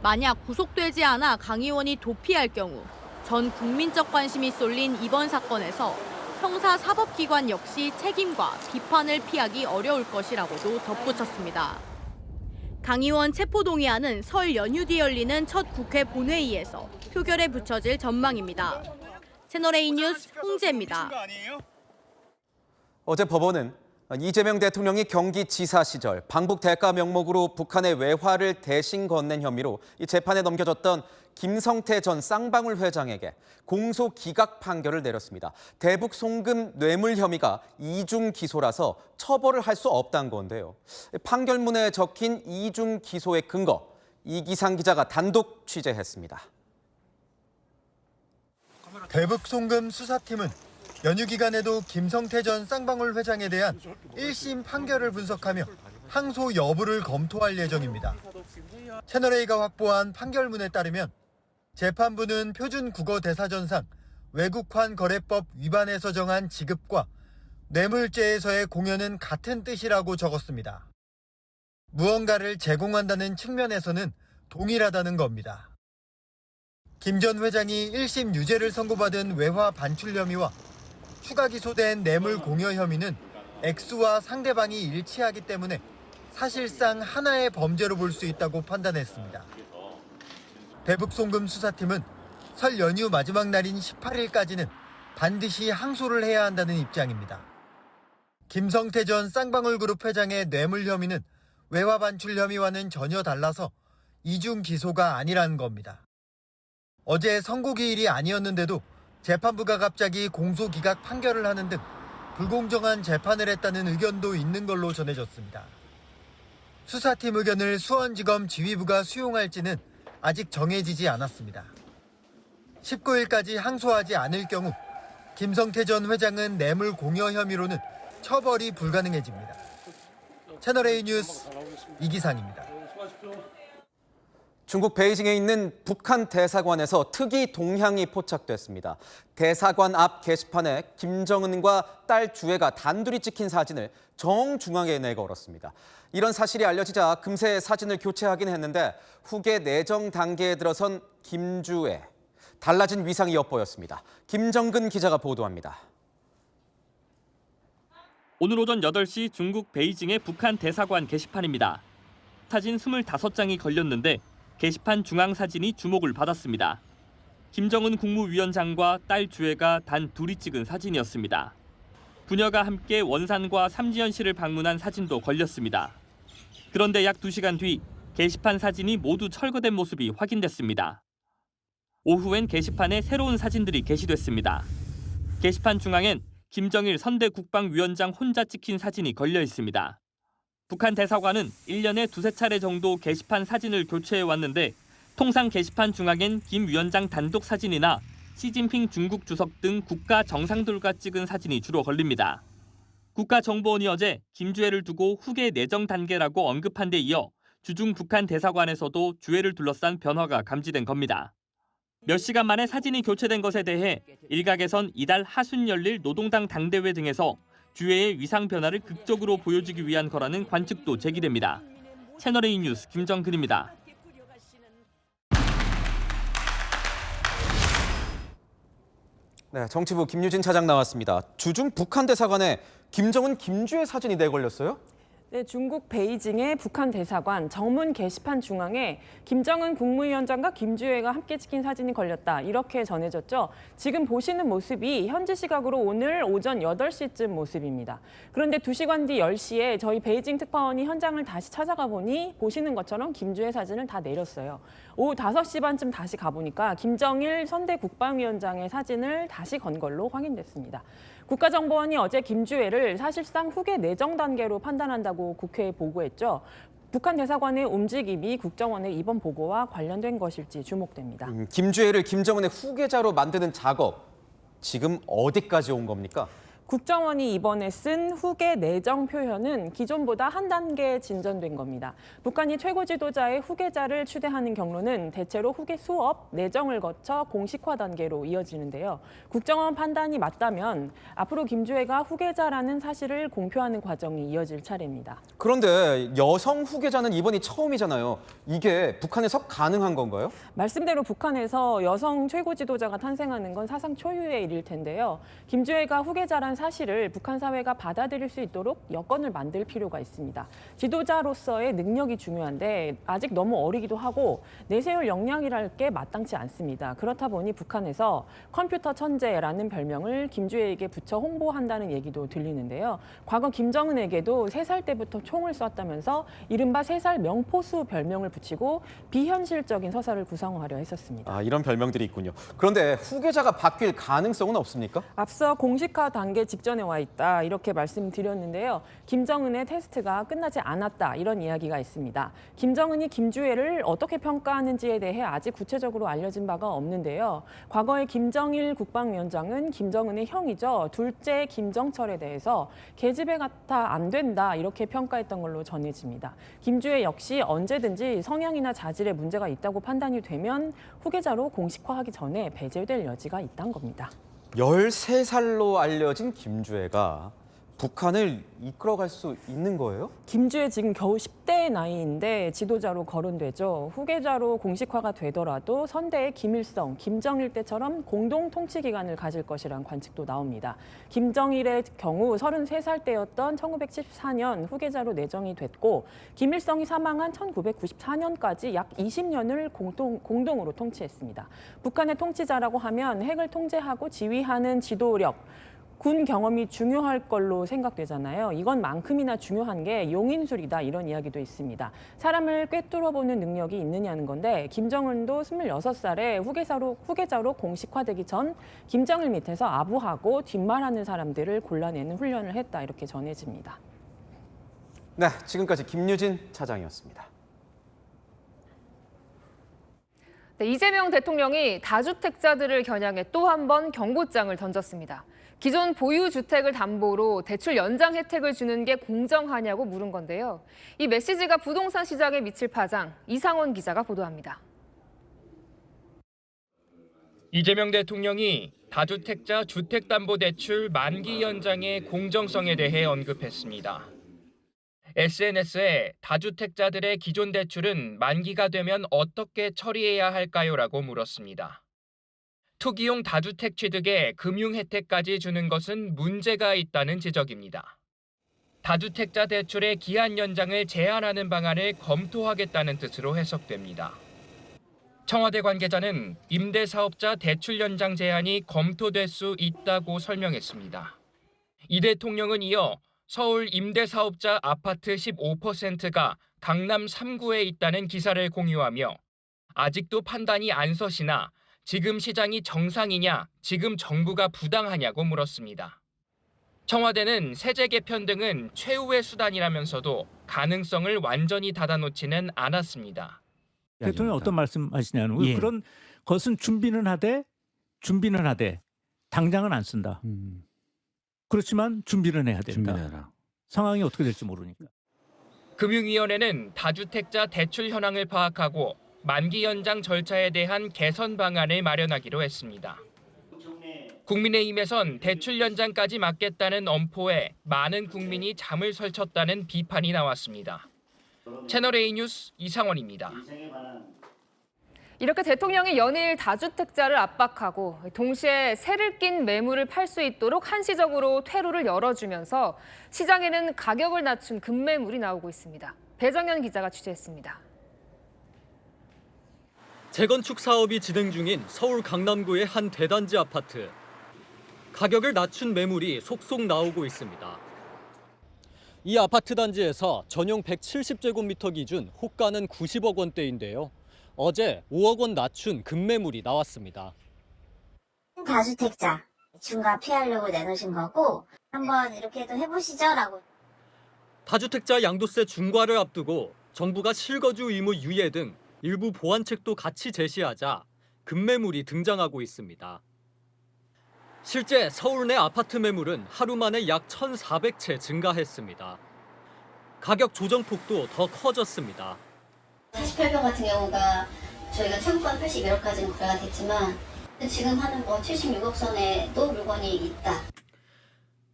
만약 구속되지 않아 강 의원이 도피할 경우 전 국민적 관심이 쏠린 이번 사건에서 형사사법기관 역시 책임과 비판을 피하기 어려울 것이라고도 덧붙였습니다. 강 의원 체포동의안은 설 연휴 뒤 열리는 첫 국회 본회의에서 표결에 붙여질 전망입니다. 채널A 뉴스 홍재입니다. 어제 법원은 이재명 대통령이 경기지사 시절 방북 대가 명목으로 북한의 외화를 대신 건넨 혐의로 이 재판에 넘겨졌던 김성태 전 쌍방울 회장에게 공소 기각 판결을 내렸습니다. 대북 송금 뇌물 혐의가 이중 기소라서 처벌을 할 수 없다는 건데요. 판결문에 적힌 이중 기소의 근거, 이기상 기자가 단독 취재했습니다. 대북 송금 수사팀은 연휴 기간에도 김성태 전 쌍방울 회장에 대한 1심 판결을 분석하며 항소 여부를 검토할 예정입니다. 채널A가 확보한 판결문에 따르면 재판부는 표준 국어 대사전상 외국환 거래법 위반에서 정한 지급과 뇌물죄에서의 공여는 같은 뜻이라고 적었습니다. 무언가를 제공한다는 측면에서는 동일하다는 겁니다. 김 전 회장이 1심 유죄를 선고받은 외화 반출 혐의와 추가 기소된 뇌물 공여 혐의는 액수와 상대방이 일치하기 때문에 사실상 하나의 범죄로 볼 수 있다고 판단했습니다. 대북 송금 수사팀은 설 연휴 마지막 날인 18일까지는 반드시 항소를 해야 한다는 입장입니다. 김성태 전 쌍방울그룹 회장의 뇌물 혐의는 외화 반출 혐의와는 전혀 달라서 이중 기소가 아니라는 겁니다. 어제 선고기일이 아니었는데도 재판부가 갑자기 공소 기각 판결을 하는 등 불공정한 재판을 했다는 의견도 있는 걸로 전해졌습니다. 수사팀 의견을 수원지검 지휘부가 수용할지는 아직 정해지지 않았습니다. 19일까지 항소하지 않을 경우 김성태 전 회장은 뇌물 공여 혐의로는 처벌이 불가능해집니다. 채널A 뉴스 이기상입니다. 중국 베이징에 있는 북한 대사관에서 특이 동향이 포착됐습니다. 대사관 앞 게시판에 김정은과 딸 주애가 단둘이 찍힌 사진을 정중앙에 내걸었습니다. 이런 사실이 알려지자 금세 사진을 교체하긴 했는데 후계 내정 단계에 들어선 김주애. 달라진 위상이 엿보였습니다. 김정근 기자가 보도합니다. 오늘 오전 8시 중국 베이징의 북한 대사관 게시판입니다. 사진 25장이 걸렸는데 게시판 중앙 사진이 주목을 받았습니다. 김정은 국무위원장과 딸 주애가 단 둘이 찍은 사진이었습니다. 부녀가 함께 원산과 삼지연시를 방문한 사진도 걸렸습니다. 그런데 약 2시간 뒤 게시판 사진이 모두 철거된 모습이 확인됐습니다. 오후엔 게시판에 새로운 사진들이 게시됐습니다. 게시판 중앙엔 김정일 선대 국방위원장 혼자 찍힌 사진이 걸려 있습니다. 북한 대사관은 1년에 2~3차례 정도 게시판 사진을 교체해 왔는데 통상 게시판 중앙엔 김 위원장 단독 사진이나 시진핑 중국 주석 등 국가 정상들과 찍은 사진이 주로 걸립니다. 국가정보원이 어제 김주애를 두고 후계 내정 단계라고 언급한 데 이어 주중 북한 대사관에서도 주애를 둘러싼 변화가 감지된 겁니다. 몇 시간 만에 사진이 교체된 것에 대해 일각에선 이달 하순 열릴 노동당 당대회 등에서 주애의 위상 변화를 극적으로 보여주기 위한 거라는 관측도 제기됩니다. 채널A 뉴스 김정근입니다. 네, 정치부 김유진 차장 나왔습니다. 주중 북한 대사관에 김정은, 김주애 사진이 내걸렸어요? 네, 중국 베이징의 북한 대사관 정문 게시판 중앙에 김정은 국무위원장과 김주애가 함께 찍힌 사진이 걸렸다. 이렇게 전해졌죠. 지금 보시는 모습이 현지 시각으로 오늘 오전 8시쯤 모습입니다. 그런데 2시간 뒤 10시에 저희 베이징 특파원이 현장을 다시 찾아가 보니 보시는 것처럼 김주애 사진을 다 내렸어요. 오후 5시 반쯤 다시 가보니까 김정일 선대 국방위원장의 사진을 다시 건 걸로 확인됐습니다. 국가정보원이 어제 김주애를 사실상 후계 내정 단계로 판단한다고 국회에 보고했죠. 북한 대사관의 움직임이 국정원의 이번 보고와 관련된 것일지 주목됩니다. 김주애를 김정은의 후계자로 만드는 작업, 지금 어디까지 온 겁니까? 국정원이 이번에 쓴 후계 내정 표현은 기존보다 한 단계 진전된 겁니다. 북한이 최고 지도자의 후계자를 추대하는 경로는 대체로 후계 수업, 내정을 거쳐 공식화 단계로 이어지는데요. 국정원 판단이 맞다면 앞으로 김주애가 후계자라는 사실을 공표하는 과정이 이어질 차례입니다. 그런데 여성 후계자는 이번이 처음이잖아요. 이게 북한에서 가능한 건가요? 말씀대로 북한에서 여성 최고 지도자가 탄생하는 건 사상 초유의 일일 텐데요. 김주애가 후계자란 사실을 북한 사회가 받아들일 수 있도록 여건을 만들 필요가 있습니다. 지도자로서의 능력이 중요한데 아직 너무 어리기도 하고 내세울 역량이랄 게 마땅치 않습니다. 그렇다 보니 북한에서 컴퓨터 천재라는 별명을 김주애에게 붙여 홍보한다는 얘기도 들리는데요. 과거 김정은에게도 3살 때부터 총을 쐈다면서 이른바 3살 명포수 별명을 붙이고 비현실적인 서사를 구성하려 했었습니다. 이런 별명들이 있군요. 그런데 후계자가 바뀔 가능성은 없습니까? 앞서 공식화 단계 직전에 와 있다 이렇게 말씀드렸는데요. 김정은의 테스트가 끝나지 않았다 이런 이야기가 있습니다. 김정은이 김주애를 어떻게 평가하는지에 대해 아직 구체적으로 알려진 바가 없는데요. 과거에 김정일 국방위원장은 김정은의 형이죠. 둘째 김정철에 대해서 계집애 같아 안 된다 이렇게 평가했던 걸로 전해집니다. 김주애 역시 언제든지 성향이나 자질에 문제가 있다고 판단이 되면 후계자로 공식화하기 전에 배제될 여지가 있다는 겁니다. 13살로 알려진 김주애가 북한을 이끌어갈 수 있는 거예요? 김주애 지금 겨우 10대의 나이인데 지도자로 거론되죠. 후계자로 공식화가 되더라도 선대의 김일성, 김정일 때처럼 공동 통치 기간을 가질 것이란 관측도 나옵니다. 김정일의 경우 33살 때였던 1974년 후계자로 내정이 됐고 김일성이 사망한 1994년까지 약 20년을 공동으로 통치했습니다. 북한의 통치자라고 하면 핵을 통제하고 지휘하는 지도력, 군 경험이 중요할 걸로 생각되잖아요. 이건만큼이나 중요한 게 용인술이다 이런 이야기도 있습니다. 사람을 꿰뚫어보는 능력이 있느냐는 건데 김정은도 26살에 후계자로 공식화되기 전 김정일 밑에서 아부하고 뒷말하는 사람들을 골라내는 훈련을 했다 이렇게 전해집니다. 네, 지금까지 김유진 차장이었습니다. 네, 이재명 대통령이 다주택자들을 겨냥해 또 한 번 경고장을 던졌습니다. 기존 보유 주택을 담보로 대출 연장 혜택을 주는 게 공정하냐고 물은 건데요. 이 메시지가 부동산 시장에 미칠 파장, 이상원 기자가 보도합니다. 이재명 대통령이 다주택자 주택담보대출 만기 연장의 공정성에 대해 언급했습니다. SNS에 다주택자들의 기존 대출은 만기가 되면 어떻게 처리해야 할까요?라고 물었습니다. 투기용 다주택 취득에 금융 혜택까지 주는 것은 문제가 있다는 지적입니다. 다주택자 대출의 기한 연장을 제한하는 방안을 검토하겠다는 뜻으로 해석됩니다. 청와대 관계자는 임대사업자 대출 연장 제한이 검토될 수 있다고 설명했습니다. 이 대통령은 이어 서울 임대사업자 아파트 15%가 강남 3구에 있다는 기사를 공유하며 아직도 판단이 안 서시나 지금 시장이 정상이냐, 지금 정부가 부당하냐고 물었습니다. 청와대는 세제 개편 등은 최후의 수단이라면서도 가능성을 완전히 닫아놓지는 않았습니다. 대통령이 어떤 말씀하시냐는 그런 것은 준비는 하되 당장은 안 쓴다. 그렇지만 준비는 해야 된다. 상황이 어떻게 될지 모르니까. 금융위원회는 다주택자 대출 현황을 파악하고 만기 연장 절차에 대한 개선 방안을 마련하기로 했습니다. 국민의힘에선 대출 연장까지 막겠다는 엄포에 많은 국민이 잠을 설쳤다는 비판이 나왔습니다. 채널A 뉴스 이상원입니다. 이렇게 대통령이 연일 다주택자를 압박하고 동시에 세를 낀 매물을 팔 수 있도록 한시적으로 퇴로를 열어주면서 시장에는 가격을 낮춘 급매물이 나오고 있습니다. 배정현 기자가 취재했습니다. 재건축 사업이 진행 중인 서울 강남구의 한 대단지 아파트. 가격을 낮춘 매물이 속속 나오고 있습니다. 이 아파트 단지에서 전용 170제곱미터 기준 호가는 90억 원대인데요. 어제 5억 원 낮춘 급매물이 나왔습니다. 다주택자 중과 피하려고 내놓으신 거고 한번 이렇게도 해보시죠라고. 다주택자 양도세 중과를 앞두고 정부가 실거주 의무 유예 등 일부 보완책도 같이 제시하자 급매물이 등장하고 있습니다. 실제 서울 내 아파트 매물은 하루 만에 약 1,400채 증가했습니다. 가격 조정폭도 더 커졌습니다. 88평 같은 경우가 저희가 청구한 81억까지는 거래가 됐지만 지금 하는 76억 선에도 물건이 있다.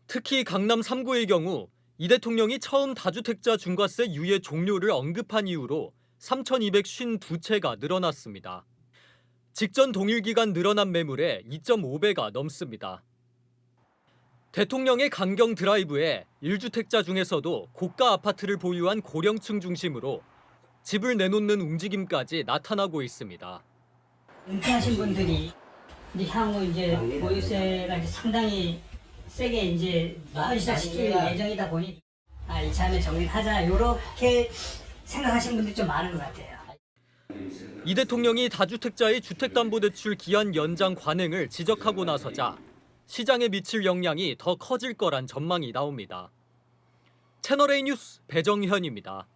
특히 강남 3구의 경우 이 대통령이 처음 다주택자 중과세 유예 종료를 언급한 이후로 3,252채가 늘어났습니다. 직전 동일 기간 늘어난 매물의 2.5배가 넘습니다. 대통령의 강경 드라이브에 1주택자 중에서도 고가 아파트를 보유한 고령층 중심으로 집을 내놓는 움직임까지 나타나고 있습니다. 은퇴하신 분들이 이제 향후 이제 보유세가 이제 상당히 세게 이제 시작시킬 예정이다 보니 이참에 정리하자 이렇게 생각하시는 분들이 좀 많은 것 같아요. 이 대통령이 다주택자의 주택담보대출 기한 연장 관행을 지적하고 나서자 시장에 미칠 영향이 더 커질 거란 전망이 나옵니다. 채널A 뉴스 배정현입니다.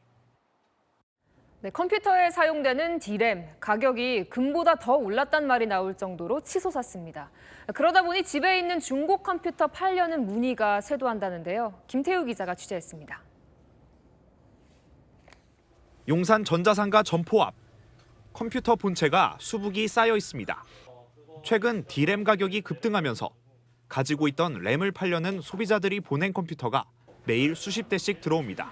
네, 컴퓨터에 사용되는 D램 가격이 금보다 더 올랐단 말이 나올 정도로 치솟았습니다. 그러다 보니 집에 있는 중고 컴퓨터 팔려는 문의가 쇄도한다는데요. 김태우 기자가 취재했습니다. 용산 전자상가 점포 앞 컴퓨터 본체가 수북이 쌓여 있습니다. 최근 D램 가격이 급등하면서 가지고 있던 램을 팔려는 소비자들이 보낸 컴퓨터가 매일 수십 대씩 들어옵니다.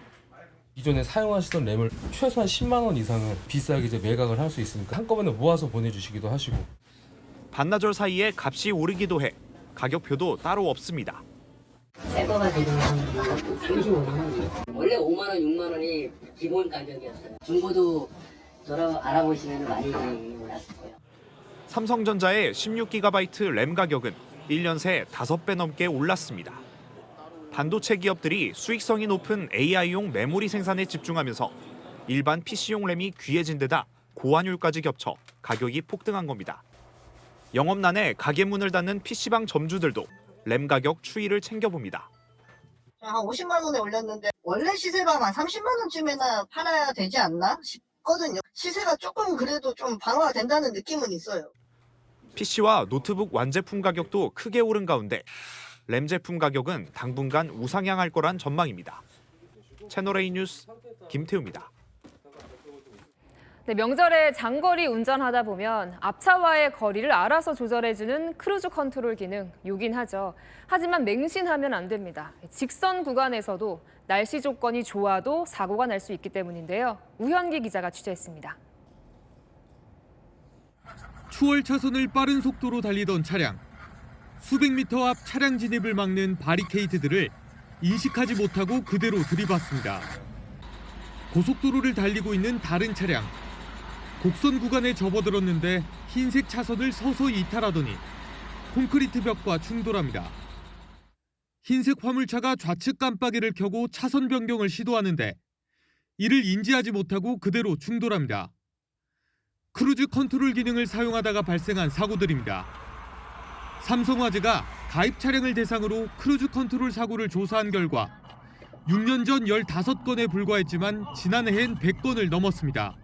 기존에 사용하시던 램을 최소한 10만 원 이상은 비싸게 이제 매각을 할 수 있으니까 한꺼번에 모아서 보내주시기도 하시고. 반나절 사이에 값이 오르기도 해 가격표도 따로 없습니다. 새 거가 지금 35만 원. 원래 5만 원, 6만 원이 기본 가격이었어요. 중고도 알아보시면 많이 올랐을 거예요. 삼성전자의 16GB 램 가격은 1년 새 5배 넘게 올랐습니다. 반도체 기업들이 수익성이 높은 AI용 메모리 생산에 집중하면서 일반 PC용 램이 귀해진 데다 고환율까지 겹쳐 가격이 폭등한 겁니다. 영업난에 가게 문을 닫는 PC방 점주들도 램 가격 추이를 챙겨봅니다. 한 50만 원에 올렸는데 원래 시세가 한 30만 원쯤에나 팔아야 되지 않나 싶거든요. 시세가 조금 그래도 좀 방어가 된다는 느낌은 있어요. PC와 노트북 완제품 가격도 크게 오른 가운데 램 제품 가격은 당분간 우상향할 거란 전망입니다. 채널A 뉴스 김태우입니다. 네, 명절에 장거리 운전하다 보면 앞차와의 거리를 알아서 조절해주는 크루즈 컨트롤 기능 요긴 하죠. 하지만 맹신하면 안 됩니다. 직선 구간에서도 날씨 조건이 좋아도 사고가 날 수 있기 때문인데요. 우현기 기자가 취재했습니다. 추월 차선을 빠른 속도로 달리던 차량. 수백 미터 앞 차량 진입을 막는 바리케이트들을 인식하지 못하고 그대로 들이받습니다. 고속도로를 달리고 있는 다른 차량. 곡선 구간에 접어들었는데 흰색 차선을 서서히 이탈하더니 콘크리트 벽과 충돌합니다. 흰색 화물차가 좌측 깜빡이를 켜고 차선 변경을 시도하는데 이를 인지하지 못하고 그대로 충돌합니다. 크루즈 컨트롤 기능을 사용하다가 발생한 사고들입니다. 삼성화재가 가입 차량을 대상으로 크루즈 컨트롤 사고를 조사한 결과 6년 전 15건에 불과했지만 지난해엔 100건을 넘었습니다.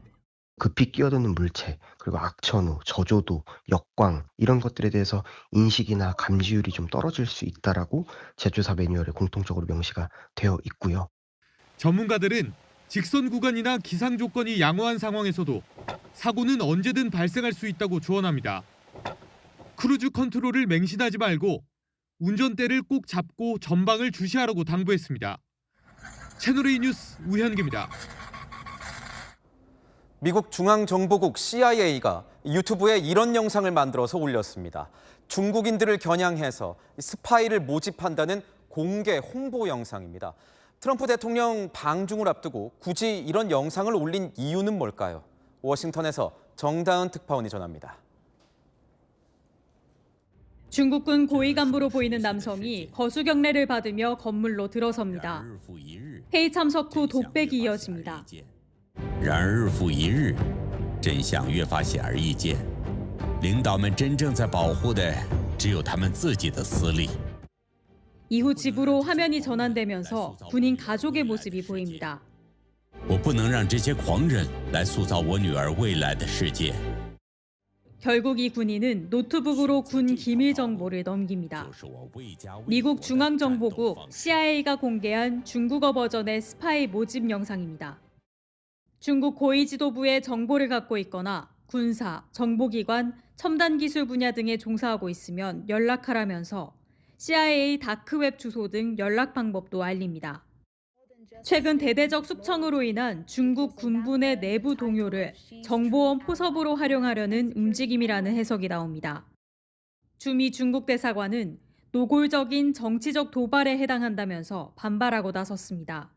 급히 끼어드는 물체, 그리고 악천후, 저조도, 역광 이런 것들에 대해서 인식이나 감지율이 좀 떨어질 수 있다라고 제조사 매뉴얼에 공통적으로 명시가 되어 있고요. 전문가들은 직선 구간이나 기상 조건이 양호한 상황에서도 사고는 언제든 발생할 수 있다고 조언합니다. 크루즈 컨트롤을 맹신하지 말고 운전대를 꼭 잡고 전방을 주시하라고 당부했습니다. 채널A 뉴스 우현기입니다. 미국 중앙정보국 CIA가 유튜브에 이런 영상을 만들어서 올렸습니다. 중국인들을 겨냥해서 스파이를 모집한다는 공개 홍보 영상입니다. 트럼프 대통령 방중을 앞두고 굳이 이런 영상을 올린 이유는 뭘까요? 워싱턴에서 정다은 특파원이 전합니다. 중국군 고위 간부로 보이는 남성이 거수 경례를 받으며 건물로 들어섭니다. 회의 참석 후 독백이 이어집니다. 然日复一日，真相越发显而易见。领导们真正在保护的只有他们自己的私利。 이후 집으로 화면이 전환되면서 군인 가족의 모습이 보입니다. 我不能让这些狂人来塑造我女儿未来的世界。 결국 이 군인은 노트북으로 군 기밀 정보를 넘깁니다. 미국 중앙정보국 CIA가 공개한 중국어 버전의 스파이 모집 영상입니다. 중국 고위 지도부의 정보를 갖고 있거나 군사, 정보기관, 첨단 기술 분야 등에 종사하고 있으면 연락하라면서 CIA 다크웹 주소 등 연락 방법도 알립니다. 최근 대대적 숙청으로 인한 중국 군부의 내부 동요를 정보원 포섭으로 활용하려는 움직임이라는 해석이 나옵니다. 주미 중국 대사관은 노골적인 정치적 도발에 해당한다면서 반발하고 나섰습니다.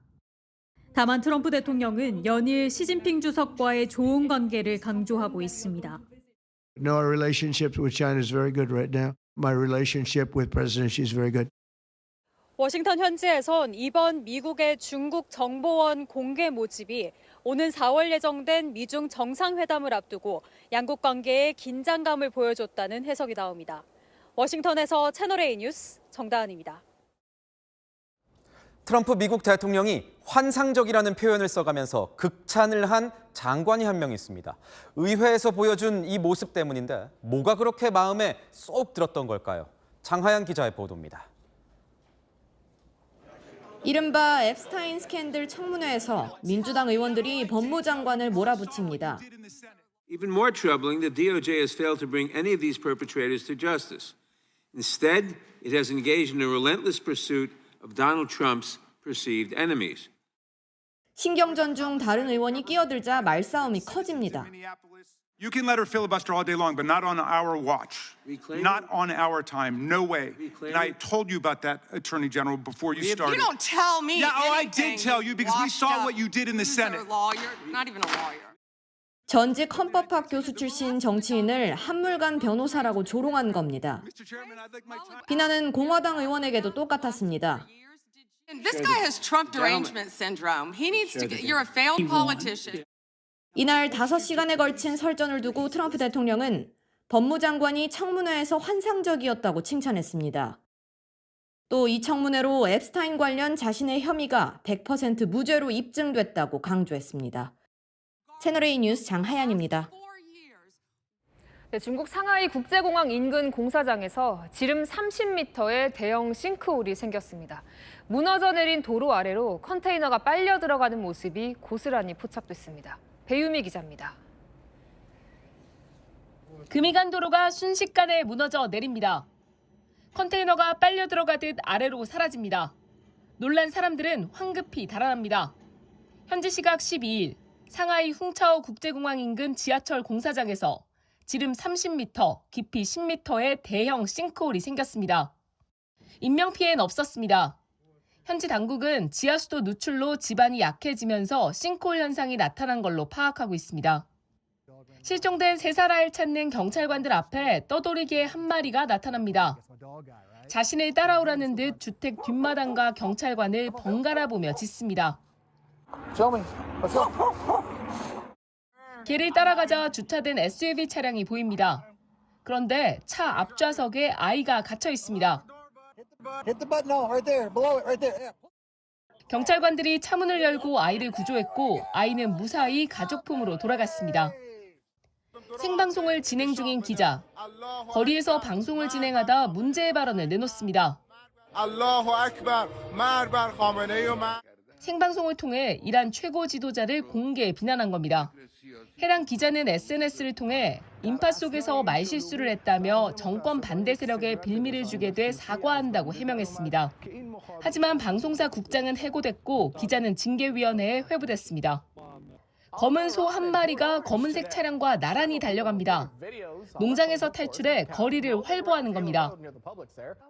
다만 트럼프 대통령은 연일 시진핑 주석과의 좋은 관계를 강조하고 있습니다. No, our relationship with China is very good right now. My relationship with President Xi is very good. 워싱턴 현지에선 이번 미국의 중국 정보원 공개 모집이 오는 4월 예정된 미중 정상회담을 앞두고 양국 관계에 긴장감을 보여줬다는 해석이 나옵니다. 워싱턴에서 채널A 뉴스 정다은입니다. 트럼프 미국 대통령이 환상적이라는 표현을 써가면서 극찬을 한 장관이 한 명 있습니다. 의회에서 보여준 이 모습 때문인데 뭐가 그렇게 마음에 쏙 들었던 걸까요? 장하연 기자의 보도입니다. 이른바 앱스타인 스캔들 청문회에서 민주당 의원들이 법무장관을 몰아붙입니다. Even more troubling, the DOJ has failed to bring any of these perpetrators to justice. Instead, it has engaged in a relentless pursuit of Donald Trump's perceived enemies. 신경전 중 다른 의원이 끼어들자 말싸움이 커집니다. You can let her filibuster all day long, but not on our watch. Not on our time. No way. And I told you about that, Attorney General, before you started. You don't tell me. Yeah, oh, I did tell you because we saw what you did in the Senate. Lawyer, not even a lawyer. 전직 헌법학 교수 출신 정치인을 한물간 변호사라고 조롱한 겁니다. 비난은 공화당 의원에게도 똑같았습니다. This guy has Trump derangement syndrome. He needs to get. You're a failed politician. 이날 5시간에 걸친 설전을 두고 트럼프 대통령은 법무장관이 청문회에서 환상적이었다고 칭찬했습니다. 또 이 청문회로 앱스타인 관련 자신의 혐의가 100% 무죄로 입증됐다고 강조했습니다. 채널A 뉴스 장하연입니다. 네, 중국 상하이 국제공항 인근 공사장에서 지름 30m의 대형 싱크홀이 생겼습니다. 무너져 내린 도로 아래로 컨테이너가 빨려 들어가는 모습이 고스란히 포착됐습니다. 배유미 기자입니다. 금이간 도로가 순식간에 무너져 내립니다. 컨테이너가 빨려 들어가듯 아래로 사라집니다. 놀란 사람들은 황급히 달아납니다. 현지 시각 12일 상하이 훙차오 국제공항 인근 지하철 공사장에서 지름 30m, 깊이 10m의 대형 싱크홀이 생겼습니다. 인명피해는 없었습니다. 현지 당국은 지하수도 누출로 지반이 약해지면서 싱크홀 현상이 나타난 걸로 파악하고 있습니다. 실종된 3사람을 찾는 경찰관들 앞에 떠돌이개 한 마리가 나타납니다. 자신을 따라오라는 듯 주택 뒷마당과 경찰관을 번갈아 보며 짖습니다. 개를 따라가자 주차된 SUV 차량이 보입니다. 그런데 차 앞좌석에 아이가 갇혀 있습니다. 경찰관들이 차문을 열고 아이를 구조했고 아이는 무사히 가족 품으로 돌아갔습니다. 생방송을 진행 중인 기자. 거리에서 방송을 진행하다 문제의 발언을 내놓습니다. 생방송을 통해 이란 최고 지도자를 공개 비난한 겁니다. 해당 기자는 SNS를 통해 인파 속에서 말실수를 했다며 정권 반대 세력에 빌미를 주게 돼 사과한다고 해명했습니다. 하지만 방송사 국장은 해고됐고 기자는 징계위원회에 회부됐습니다. 검은 소 한 마리가 검은색 차량과 나란히 달려갑니다. 농장에서 탈출해 거리를 활보하는 겁니다.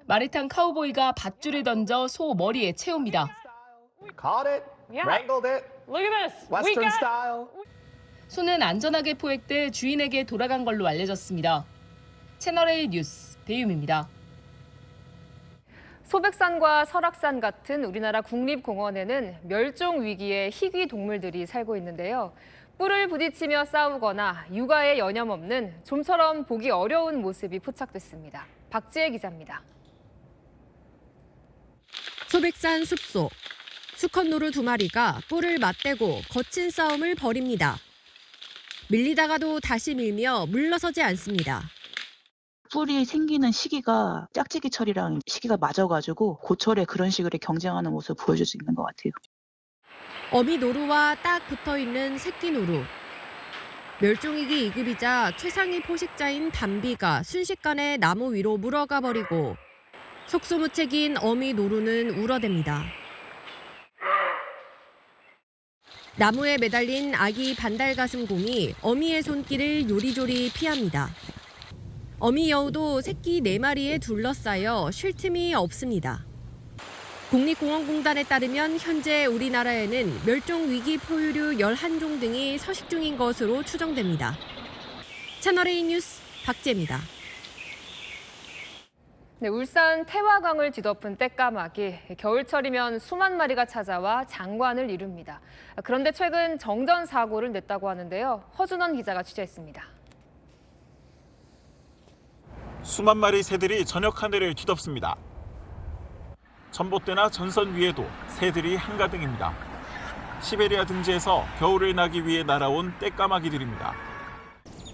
말을 탄 카우보이가 밧줄을 던져 소 머리에 채웁니다. 소는 안전하게 포획돼 주인에게 돌아간 걸로 알려졌습니다. 채널A 뉴스 배유미입니다. 소백산과 설악산 같은 우리나라 국립공원에는 멸종 위기의 희귀 동물들이 살고 있는데요. 뿔을 부딪히며 싸우거나 육아에 여념 없는 좀처럼 보기 어려운 모습이 포착됐습니다. 박지혜 기자입니다. 소백산 숲속. 수컷 노루 2마리가 뿔을 맞대고 거친 싸움을 벌입니다. 밀리다가도 다시 밀며 물러서지 않습니다. 뿔이 생기는 시기가 짝짓기철이랑 시기가 맞아가지고 고철에 그런 식으로 경쟁하는 모습을 보여줄 수 있는 것 같아요. 어미 노루와 딱 붙어있는 새끼 노루. 멸종위기 2급이자 최상위 포식자인 담비가 순식간에 나무 위로 물어가 버리고 속수무책인 어미 노루는 울어댑니다. 나무에 매달린 아기 반달가슴곰이 어미의 손길을 요리조리 피합니다. 어미 여우도 새끼 4마리에 둘러싸여 쉴 틈이 없습니다. 국립공원공단에 따르면 현재 우리나라에는 멸종위기 포유류 11종 등이 서식 중인 것으로 추정됩니다. 채널A 뉴스 박재입니다. 네, 울산 태화강을 뒤덮은 떼까마귀. 겨울철이면 수만 마리가 찾아와 장관을 이룹니다. 그런데 최근 정전 사고를 냈다고 하는데요. 허준원 기자가 취재했습니다. 수만 마리 새들이 저녁 하늘을 뒤덮습니다. 전봇대나 전선 위에도 새들이 한가득입니다. 시베리아 등지에서 겨울을 나기 위해 날아온 떼까마귀들입니다.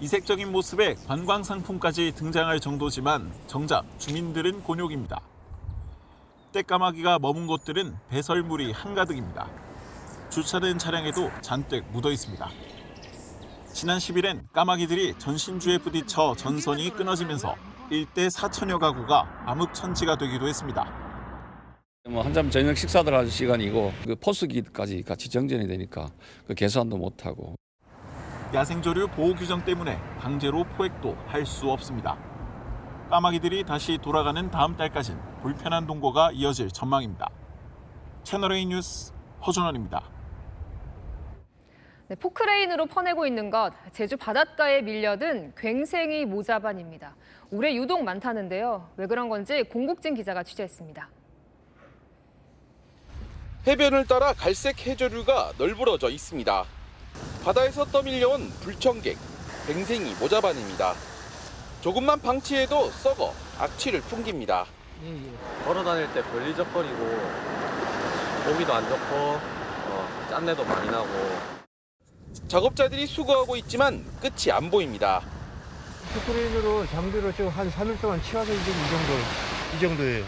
이색적인 모습에 관광 상품까지 등장할 정도지만 정작 주민들은 곤욕입니다. 떼까마귀가 머문 곳들은 배설물이 한가득입니다. 주차된 차량에도 잔뜩 묻어 있습니다. 지난 10일엔 까마귀들이 전신주에 부딪혀 전선이 끊어지면서 일대 4천여 가구가 암흑천지가 되기도 했습니다. 한참 저녁 식사들 할 시간이고 그 포스기까지 같이 정전이 되니까 그 계산도 못하고. 야생조류 보호 규정 때문에 강제로 포획도 할 수 없습니다. 까마귀들이 다시 돌아가는 다음 달까진 불편한 동거가 이어질 전망입니다. 채널A 뉴스 허준원입니다. 네, 포크레인으로 퍼내고 있는 것, 제주 바닷가에 밀려든 괭생이 모자반입니다. 올해 유독 많다는데요. 왜 그런 건지 공국진 기자가 취재했습니다. 해변을 따라 갈색 해조류가 널브러져 있습니다. 바다에서 떠밀려온 불청객, 괭생이 모자반입니다. 조금만 방치해도 썩어 악취를 풍깁니다. 걸어 다닐 때 벌리적거리고 보기도 안 좋고 짠내도 많이 나고. 작업자들이 수거하고 있지만 끝이 안 보입니다. 포크레인으로 장비로 지금 한 3일 동안 치워서 지금 이 정도예요.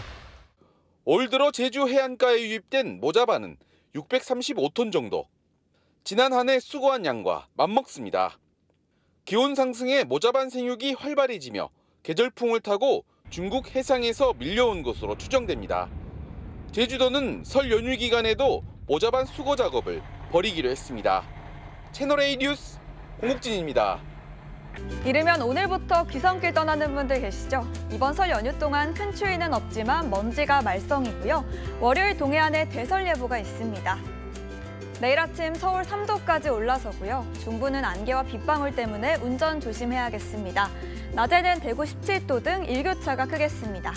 올 들어 제주 해안가에 유입된 모자반은 635톤 정도. 지난 한 해 수거한 양과 맞먹습니다. 기온 상승에 모자반 생육이 활발해지며 계절풍을 타고 중국 해상에서 밀려온 것으로 추정됩니다. 제주도는 설 연휴 기간에도 모자반 수거 작업을 벌이기로 했습니다. 채널A 뉴스 공국진입니다. 이르면 오늘부터 귀성길 떠나는 분들 계시죠? 이번 설 연휴 동안 큰 추위는 없지만 먼지가 말썽이고요. 월요일 동해안에 대설 예보가 있습니다. 내일 아침 서울 3도까지 올라서고요. 중부는 안개와 빗방울 때문에 운전 조심해야겠습니다. 낮에는 대구 17도 등 일교차가 크겠습니다.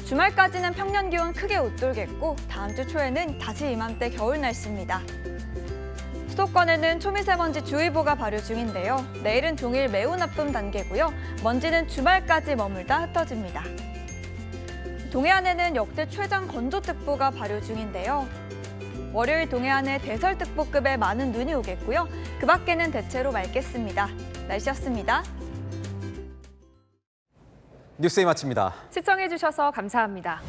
주말까지는 평년 기온 크게 웃돌겠고 다음 주 초에는 다시 이맘때 겨울 날씨입니다. 수도권에는 초미세먼지 주의보가 발효 중인데요. 내일은 종일 매우 나쁨 단계고요. 먼지는 주말까지 머물다 흩어집니다. 동해안에는 역대 최장 건조특보가 발효 중인데요. 월요일 동해안에 대설특보급의 많은 눈이 오겠고요. 그 밖에는 대체로 맑겠습니다. 날씨였습니다. 뉴스에 마칩니다. 시청해주셔서 감사합니다.